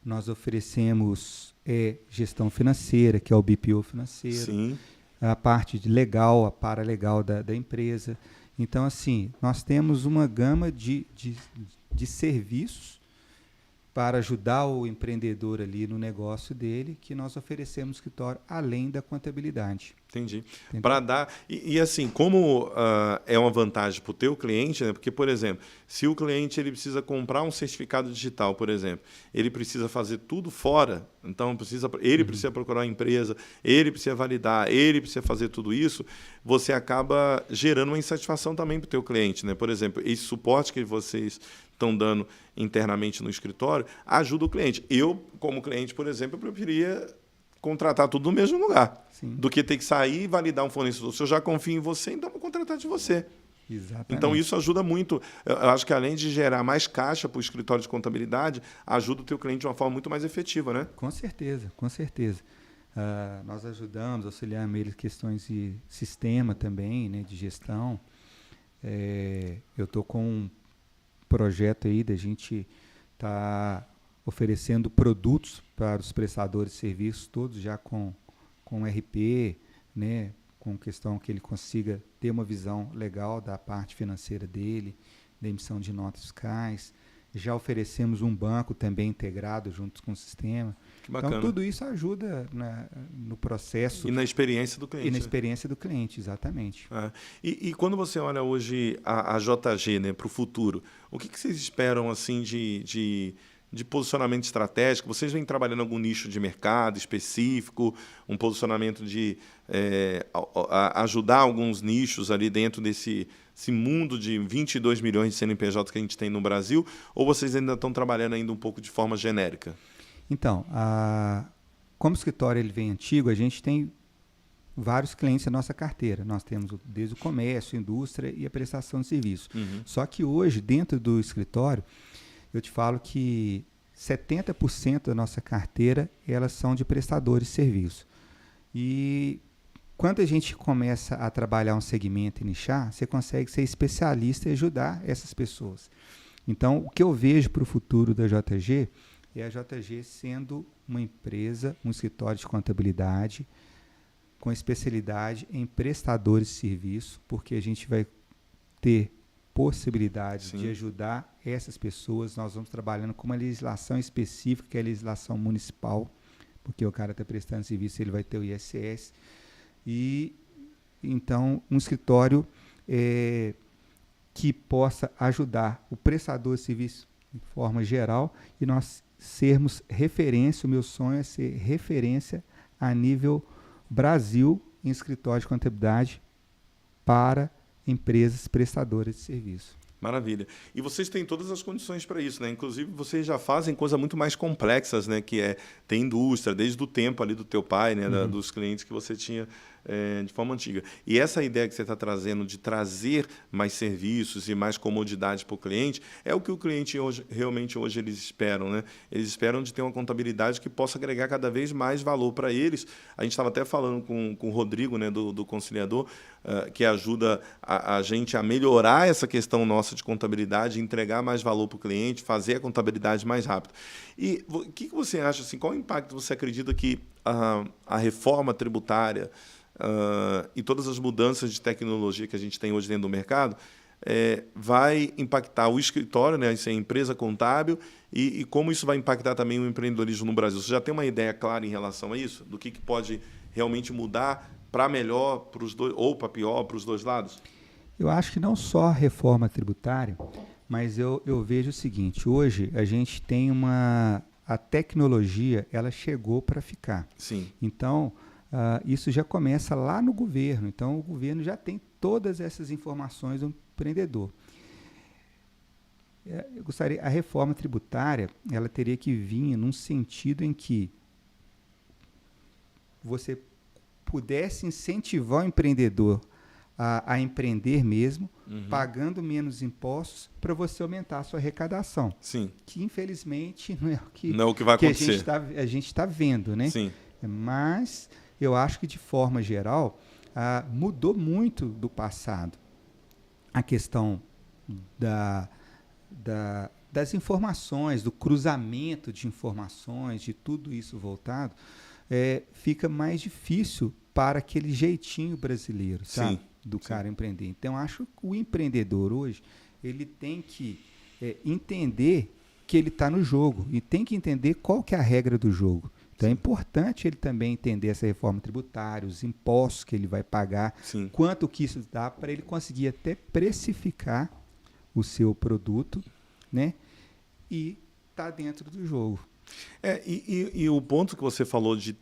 nós oferecemos gestão financeira, que é o BPO financeiro, Sim. a parte de legal, a paralegal da empresa. Então, assim, nós temos uma gama de serviços para ajudar o empreendedor ali no negócio dele, que nós oferecemos no escritório, além da contabilidade. Entendi. Para dar... E assim, como é uma vantagem para o teu cliente, né? Porque, por exemplo, se o cliente ele precisa comprar um certificado digital, por exemplo, ele precisa fazer tudo fora, então ele precisa procurar uma empresa, ele precisa validar, ele precisa fazer tudo isso, você acaba gerando uma insatisfação também para o teu cliente, né? Por exemplo, esse suporte que vocês estão dando internamente no escritório ajuda o cliente. Eu, como cliente, por exemplo, eu preferia contratar tudo no mesmo lugar. Sim. Do que ter que sair e validar um fornecedor. Se eu já confio em você, então vou contratar de você. Exatamente. Então, isso ajuda muito. Eu acho que, além de gerar mais caixa para o escritório de contabilidade, ajuda o teu cliente de uma forma muito mais efetiva, né? Com certeza, com certeza. Nós ajudamos, auxiliamos eles questões de sistema também, né, de gestão. Eu estou com um projeto aí da gente estar oferecendo produtos para os prestadores de serviços, todos já com RP, né, com questão que ele consiga ter uma visão legal da parte financeira dele, da emissão de notas fiscais. Já oferecemos um banco também integrado junto com o sistema. Que bacana. Então, tudo isso ajuda no processo. E na experiência do cliente. E na experiência do cliente, exatamente. E quando você olha hoje a JG, né, para o futuro, o que vocês esperam assim, de posicionamento estratégico? Vocês vêm trabalhando em algum nicho de mercado específico, um posicionamento de ajudar alguns nichos ali dentro desse mundo de 22 milhões de CNPJs que a gente tem no Brasil, ou vocês ainda estão trabalhando ainda um pouco de forma genérica? Então, como o escritório ele vem antigo, a gente tem vários clientes na nossa carteira. Nós temos desde o comércio, indústria e a prestação de serviço. Só que hoje, dentro do escritório, eu te falo que 70% da nossa carteira elas são de prestadores de serviço. E quando a gente começa a trabalhar um segmento e nichar, você consegue ser especialista e ajudar essas pessoas. Então, o que eu vejo para o futuro da JG é a JG sendo uma empresa, um escritório de contabilidade com especialidade em prestadores de serviço, porque a gente vai ter possibilidade de ajudar essas pessoas. Nós vamos trabalhando com uma legislação específica, que é a legislação municipal, porque o cara está prestando serviço, ele vai ter o ISS. E, então, um escritório que possa ajudar o prestador de serviço de forma geral e nós sermos referência. O meu sonho é ser referência a nível Brasil em escritório de contabilidade para empresas prestadoras de serviço. Maravilha. E vocês têm todas as condições para isso, né? Inclusive, vocês já fazem coisas muito mais complexas, né? Que é ter indústria, desde o tempo ali do teu pai, né? Dos clientes que você tinha de forma antiga. E essa ideia que você está trazendo de trazer mais serviços e mais comodidade para o cliente é o que o cliente realmente hoje eles esperam, né? Eles esperam de ter uma contabilidade que possa agregar cada vez mais valor para eles. A gente estava até falando com o Rodrigo, né? Do Conciliador, que ajuda a gente a melhorar essa questão nossa de contabilidade, entregar mais valor para o cliente, fazer a contabilidade mais rápido. E o que você acha, assim, qual o impacto você acredita que a reforma tributária e todas as mudanças de tecnologia que a gente tem hoje dentro do mercado vai impactar o escritório, né, a empresa contábil, e como isso vai impactar também o empreendedorismo no Brasil? Você já tem uma ideia clara em relação a isso? Do que pode realmente mudar para melhor para os dois, ou para pior para os dois lados? Eu acho que não só a reforma tributária, mas eu vejo o seguinte: hoje a gente tem a tecnologia, ela chegou para ficar. Sim. Então, isso já começa lá no governo. Então, o governo já tem todas essas informações do empreendedor. Eu gostaria, a reforma tributária, ela teria que vir num sentido em que você pudesse incentivar o empreendedor a empreender mesmo, pagando menos impostos para você aumentar a sua arrecadação. Sim. Que, infelizmente, não é o que, não é o que vai acontecer. A gente está vendo, né? Sim. Mas eu acho que, de forma geral, mudou muito do passado. A questão das informações, do cruzamento de informações, de tudo isso voltado, fica mais difícil para aquele jeitinho brasileiro, sabe? Do cara empreender. Então, acho que o empreendedor hoje, ele tem que entender que ele está no jogo e tem que entender qual que é a regra do jogo. Então, é importante ele também entender essa reforma tributária, os impostos que ele vai pagar, quanto que isso dá para ele conseguir até precificar o seu produto, né? E tá dentro do jogo. E o ponto que você falou de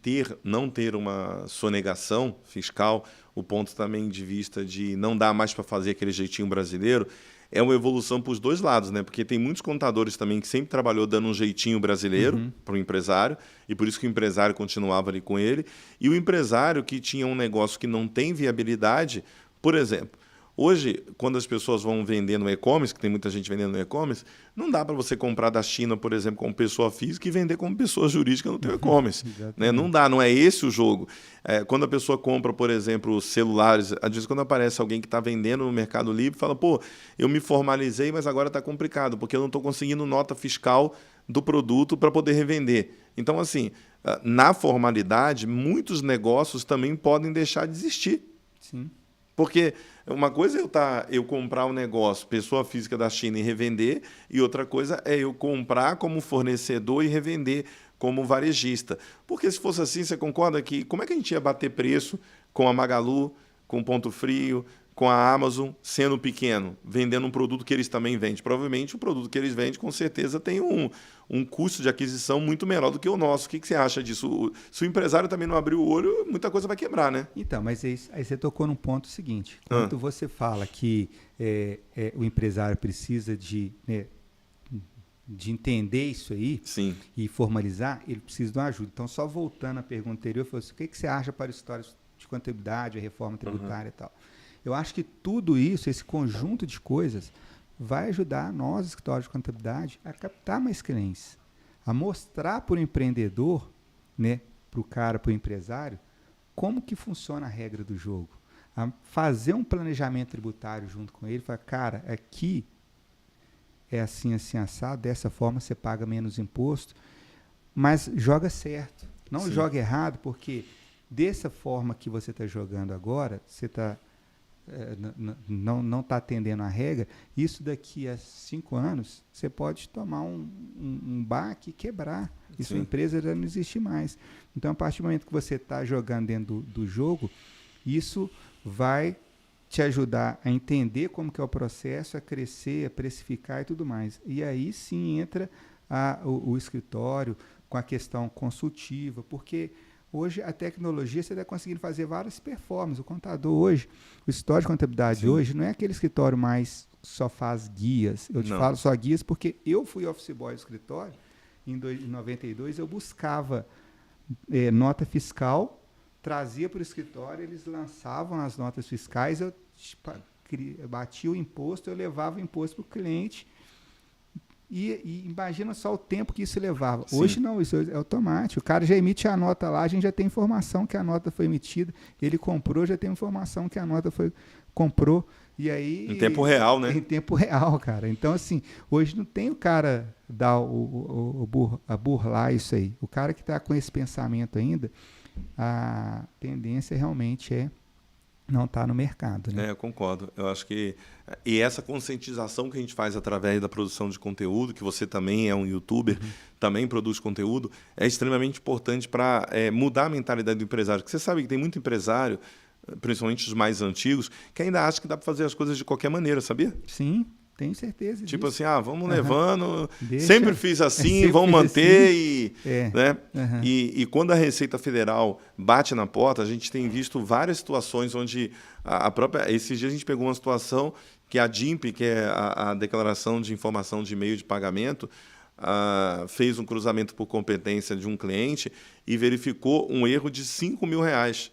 não ter uma sonegação fiscal, o ponto também de vista de não dar mais para fazer aquele jeitinho brasileiro, é uma evolução para os dois lados, né? Porque tem muitos contadores também que sempre trabalhou dando um jeitinho brasileiro para o empresário, e por isso que o empresário continuava ali com ele, e o empresário que tinha um negócio que não tem viabilidade, por exemplo, hoje, quando as pessoas vão vender no e-commerce, que tem muita gente vendendo no e-commerce, não dá para você comprar da China, por exemplo, como pessoa física e vender como pessoa jurídica no teu e-commerce. Né? Não dá, não é esse o jogo. Quando a pessoa compra, por exemplo, celulares, às vezes quando aparece alguém que está vendendo no Mercado Livre, fala, pô, eu me formalizei, mas agora está complicado, porque eu não estou conseguindo nota fiscal do produto para poder revender. Então, assim, na formalidade, muitos negócios também podem deixar de existir. Sim. Porque uma coisa é eu comprar um negócio, pessoa física da China, e revender, e outra coisa é eu comprar como fornecedor e revender como varejista. Porque se fosse assim, você concorda que como é que a gente ia bater preço com a Magalu, com o Ponto Frio, com a Amazon, sendo pequeno, vendendo um produto que eles também vendem? Provavelmente o produto que eles vendem, com certeza, tem um custo de aquisição muito menor do que o nosso. O que você acha disso? Se o empresário também não abrir o olho, muita coisa vai quebrar, né? Então, mas aí você tocou num ponto seguinte. Quando você fala que o empresário precisa de entender isso aí e formalizar, ele precisa de uma ajuda. Então, só voltando à pergunta anterior, eu falei assim, o que você acha para histórias de contabilidade, a reforma tributária e tal? Eu acho que tudo isso, esse conjunto de coisas, vai ajudar nós, escritórios de contabilidade, a captar mais clientes, a mostrar para o empreendedor, né, para o cara, para o empresário, como que funciona a regra do jogo. A fazer um planejamento tributário junto com ele, falar, cara, aqui é assim, assim, assado, dessa forma você paga menos imposto, mas joga certo. Não joga errado, porque dessa forma que você está jogando agora, você está... não está atendendo a regra, isso daqui a 5 anos, você pode tomar um baque e quebrar. E sua empresa já não existe mais. Então, a partir do momento que você está jogando dentro do jogo, isso vai te ajudar a entender como que é o processo, a crescer, a precificar e tudo mais. E aí sim entra o escritório com a questão consultiva, porque... Hoje, a tecnologia, você está conseguindo fazer várias performances. O contador hoje, o escritório de contabilidade hoje, não é aquele escritório mais só faz guias. Eu te falo só guias porque eu fui office boy do escritório. Em 92, eu buscava nota fiscal, trazia para o escritório, eles lançavam as notas fiscais, eu batia o imposto, eu levava o imposto para o cliente. E imagina só o tempo que isso levava. Hoje não, isso é automático. O cara já emite a nota lá, a gente já tem informação que a nota foi emitida. Ele comprou, já tem informação que a nota comprou. E aí... Em tempo real, né? Em tempo real, cara. Então, assim, hoje não tem o cara dar a burlar isso aí. O cara que está com esse pensamento ainda, a tendência realmente é não estar no mercado, né? Eu concordo. Eu acho que... E essa conscientização que a gente faz através da produção de conteúdo, que você também é um youtuber, também produz conteúdo, é extremamente importante para mudar a mentalidade do empresário. Porque você sabe que tem muito empresário, principalmente os mais antigos, que ainda acha que dá para fazer as coisas de qualquer maneira, sabia? Sim, tenho certeza tipo disso. assim, vamos levando, sempre fiz assim, vamos manter. Assim. E quando a Receita Federal bate na porta, a gente tem visto várias situações onde esses dias a gente pegou uma situação que a DIMP, que é a Declaração de Informação de Meio de Pagamento, fez um cruzamento por competência de um cliente e verificou um erro de R$5.000.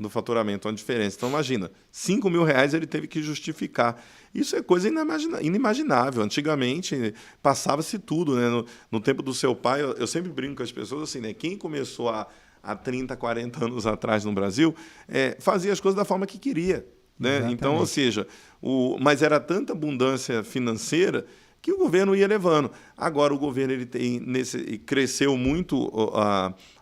do faturamento, uma diferença. Então, imagina, R$ 5.000 ele teve que justificar. Isso é coisa inimaginável. Antigamente, passava-se tudo, né? No tempo do seu pai, eu sempre brinco com as pessoas assim, né? Quem começou há 30, 40 anos atrás no Brasil, fazia as coisas da forma que queria. Né? Então, ou seja, mas era tanta abundância financeira que o governo ia levando. Agora, o governo ele cresceu muito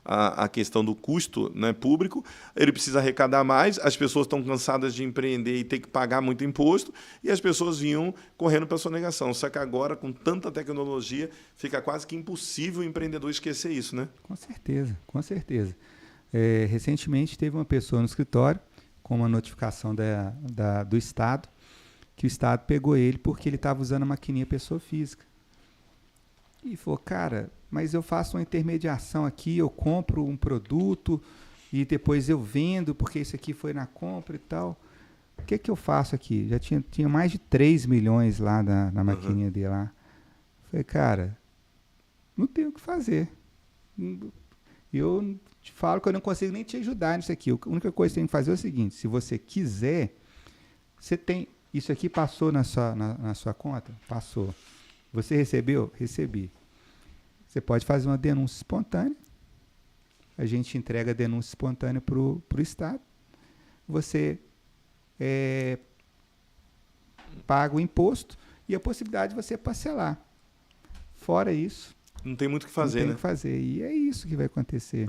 a questão do custo, né, público, ele precisa arrecadar mais, as pessoas estão cansadas de empreender e ter que pagar muito imposto, e as pessoas vinham correndo para a sonegação. Só que agora, com tanta tecnologia, fica quase que impossível o empreendedor esquecer isso, né? Com certeza, com certeza. Recentemente, teve uma pessoa no escritório com uma notificação do Estado, que o Estado pegou ele porque ele estava usando a maquininha pessoa física. E falou, cara, mas eu faço uma intermediação aqui, eu compro um produto e depois eu vendo, porque isso aqui foi na compra e tal. O que eu faço aqui? Já tinha mais de 3 milhões lá na maquininha dele lá. Falei, cara, não tenho o que fazer. Eu te falo que eu não consigo nem te ajudar nisso aqui. A única coisa que você tem que fazer é o seguinte, se você quiser, você tem... Isso aqui passou na sua conta? Passou. Você recebeu? Recebi. Você pode fazer uma denúncia espontânea. A gente entrega a denúncia espontânea para o Estado. Você paga o imposto e a possibilidade de você parcelar. Fora isso... Não tem muito o que fazer, né? Não tem o que fazer. E é isso que vai acontecer.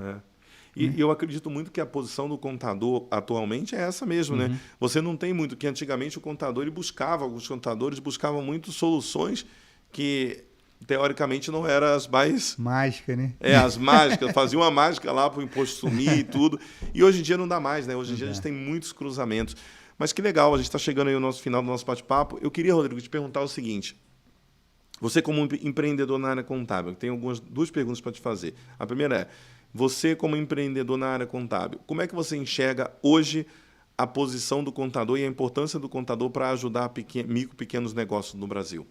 E eu acredito muito que a posição do contador atualmente é essa mesmo, né? Você não tem muito, que antigamente o contador alguns contadores buscavam muito soluções que teoricamente não eram as mais... Mágica, né? As mágicas, faziam uma mágica lá para o imposto sumir e tudo. E hoje em dia não dá mais, né? Hoje em dia a gente tem muitos cruzamentos. Mas que legal, a gente está chegando aí no final do nosso bate-papo. Eu queria, Rodrigo, te perguntar o seguinte. Você como empreendedor na área contábil, tenho duas perguntas para te fazer. A primeira é, você como empreendedor na área contábil, como é que você enxerga hoje a posição do contador e a importância do contador para ajudar micro e pequenos negócios no Brasil?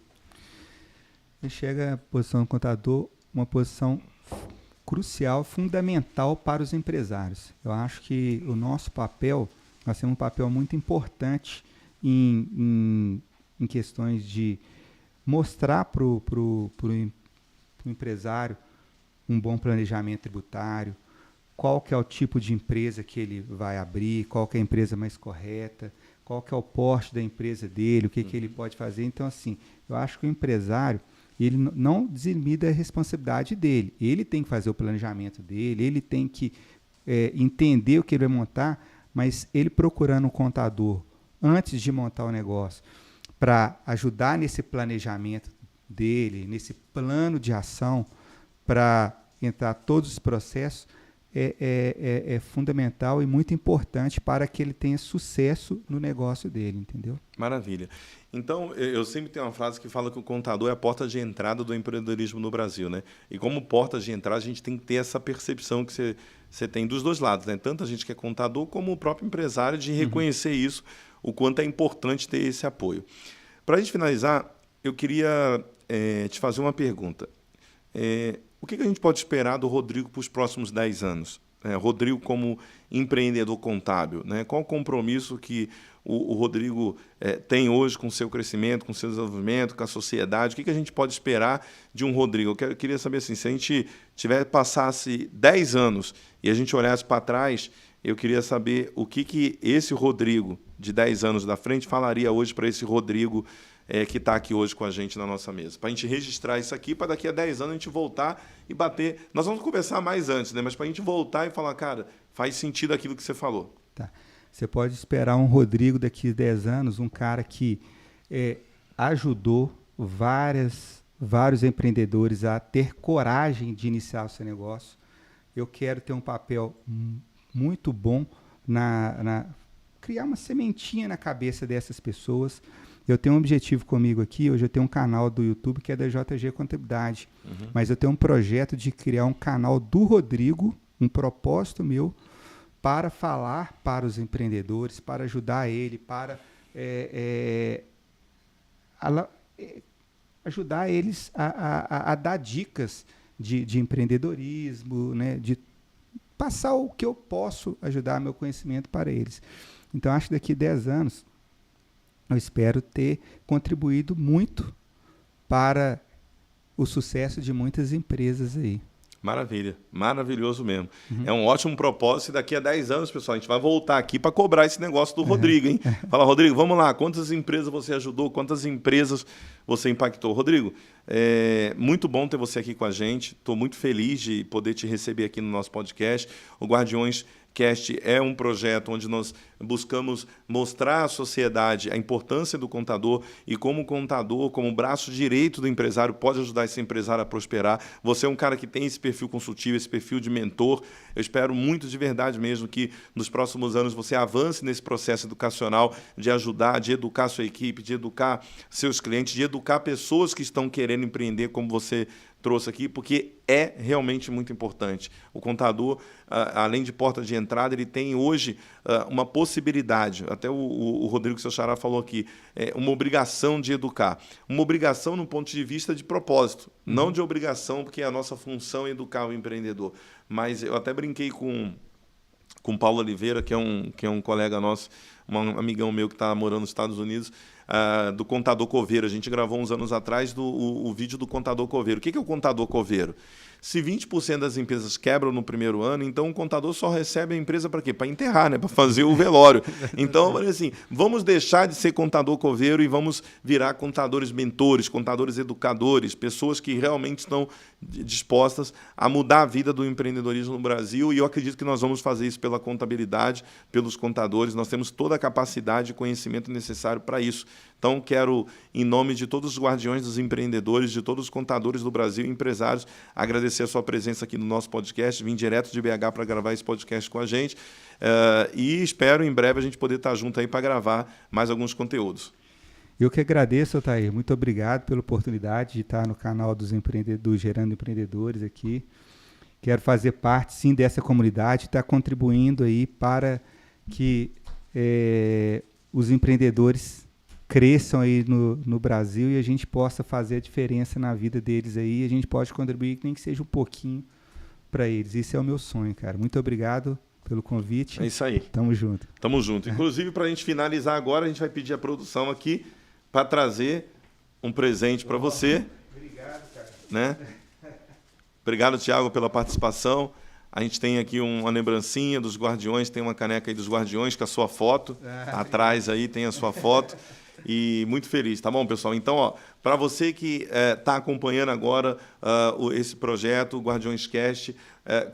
Enxerga a posição do contador uma posição crucial, fundamental para os empresários. Eu acho que o nosso papel, nós temos um papel muito importante em questões de mostrar para o empresário um bom planejamento tributário, qual que é o tipo de empresa que ele vai abrir, qual que é a empresa mais correta, qual que é o porte da empresa dele, o que ele pode fazer. Então, assim, eu acho que o empresário, ele não desimida a responsabilidade dele. Ele tem que fazer o planejamento dele, ele tem que entender o que ele vai montar, mas ele procurando um contador antes de montar o negócio, para ajudar nesse planejamento dele, nesse plano de ação, para entrar todos os processos, é fundamental e muito importante para que ele tenha sucesso no negócio dele, entendeu? Maravilha. Então, eu sempre tenho uma frase que fala que o contador é a porta de entrada do empreendedorismo no Brasil, né? E como porta de entrada, a gente tem que ter essa percepção que você tem dos dois lados, né? Tanto a gente que é contador, como o próprio empresário, de reconhecer isso, o quanto é importante ter esse apoio. Para a gente finalizar, eu queria te fazer uma pergunta. O que a gente pode esperar do Rodrigo para os próximos 10 anos? Rodrigo como empreendedor contábil, né? Qual o compromisso que o Rodrigo tem hoje com o seu crescimento, com o seu desenvolvimento, com a sociedade? O que a gente pode esperar de um Rodrigo? Eu queria saber assim, se a gente passasse 10 anos e a gente olhasse para trás, eu queria saber o que esse Rodrigo de 10 anos da frente falaria hoje para esse Rodrigo que está aqui hoje com a gente na nossa mesa. Para a gente registrar isso aqui, para daqui a 10 anos a gente voltar e bater. Nós vamos conversar mais antes, né? Mas para a gente voltar e falar, cara, faz sentido aquilo que você falou. Tá. Você pode esperar um Rodrigo daqui a 10 anos, um cara que ajudou vários empreendedores a ter coragem de iniciar o seu negócio. Eu quero ter um papel muito bom criar uma sementinha na cabeça dessas pessoas. Eu tenho um objetivo comigo aqui, hoje eu tenho um canal do YouTube que é da JG Contabilidade, mas eu tenho um projeto de criar um canal do Rodrigo, um propósito meu, para falar para os empreendedores, para ajudar ele, para ajudar eles a dar dicas de empreendedorismo, né, passar o que eu posso ajudar, meu conhecimento para eles. Então, acho que daqui a 10 anos, eu espero ter contribuído muito para o sucesso de muitas empresas aí. Maravilha, maravilhoso mesmo. É um ótimo propósito e daqui a 10 anos, pessoal, a gente vai voltar aqui para cobrar esse negócio do Rodrigo, hein? Fala, Rodrigo, vamos lá, quantas empresas você ajudou, quantas empresas você impactou? Rodrigo, é muito bom ter você aqui com a gente, estou muito feliz de poder te receber aqui no nosso podcast. O Guardiões Cast é um projeto onde nós buscamos mostrar à sociedade a importância do contador e como o contador, como o braço direito do empresário, pode ajudar esse empresário a prosperar. Você é um cara que tem esse perfil consultivo, esse perfil de mentor. Eu espero muito de verdade mesmo que nos próximos anos você avance nesse processo educacional de ajudar, de educar sua equipe, de educar seus clientes, de educar pessoas que estão querendo empreender como você trouxe aqui, porque é realmente muito importante. O contador, além de porta de entrada, ele tem hoje uma possibilidade, até o Rodrigo Seu Xará falou aqui, uma obrigação de educar. Uma obrigação no ponto de vista de propósito, não de obrigação, porque a nossa função é educar o empreendedor. Mas eu até brinquei com Paulo Oliveira, que é um colega nosso, um amigão meu que está morando nos Estados Unidos, do contador coveiro. A gente gravou uns anos atrás o vídeo do contador coveiro. O que é o contador coveiro? Se 20% das empresas quebram no primeiro ano, então o contador só recebe a empresa para quê? Para enterrar, né? Para fazer o velório. Então, assim, vamos deixar de ser contador coveiro e vamos virar contadores mentores, contadores educadores, pessoas que realmente estão dispostas a mudar a vida do empreendedorismo no Brasil, e eu acredito que nós vamos fazer isso pela contabilidade, pelos contadores. Nós temos toda a capacidade e conhecimento necessário para isso. Então, quero, em nome de todos os guardiões dos empreendedores, de todos os contadores do Brasil e empresários, agradecer a sua presença aqui no nosso podcast. Vim direto de BH para gravar esse podcast com a gente. E espero, em breve, a gente poder estar junto aí para gravar mais alguns conteúdos. Eu que agradeço, Otair. Muito obrigado pela oportunidade de estar no canal dos Gerando Empreendedores aqui. Quero fazer parte, sim, dessa comunidade, estar contribuindo aí para que os empreendedores cresçam aí no Brasil e a gente possa fazer a diferença na vida deles aí. A gente pode contribuir, nem que seja um pouquinho, para eles. Isso é o meu sonho, cara. Muito obrigado pelo convite. É isso aí. Tamo junto. Tamo junto. Inclusive, para a gente finalizar agora, a gente vai pedir a produção aqui para trazer um presente para você. Obrigado, cara. Né? Obrigado, Thiago, pela participação. A gente tem aqui uma lembrancinha dos Guardiões, tem uma caneca aí dos Guardiões com a sua foto. Atrás aí tem a sua foto. E muito feliz, tá bom, pessoal? Então, para você que está acompanhando agora esse projeto, o Guardiões Cast,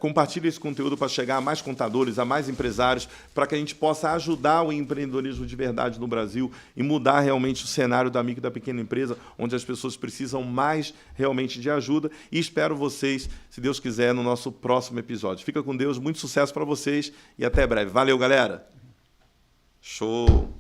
compartilhe esse conteúdo para chegar a mais contadores, a mais empresários, para que a gente possa ajudar o empreendedorismo de verdade no Brasil e mudar realmente o cenário da micro e da pequena empresa, onde as pessoas precisam mais realmente de ajuda. E espero vocês, se Deus quiser, no nosso próximo episódio. Fica com Deus, muito sucesso para vocês e até breve. Valeu, galera! Show!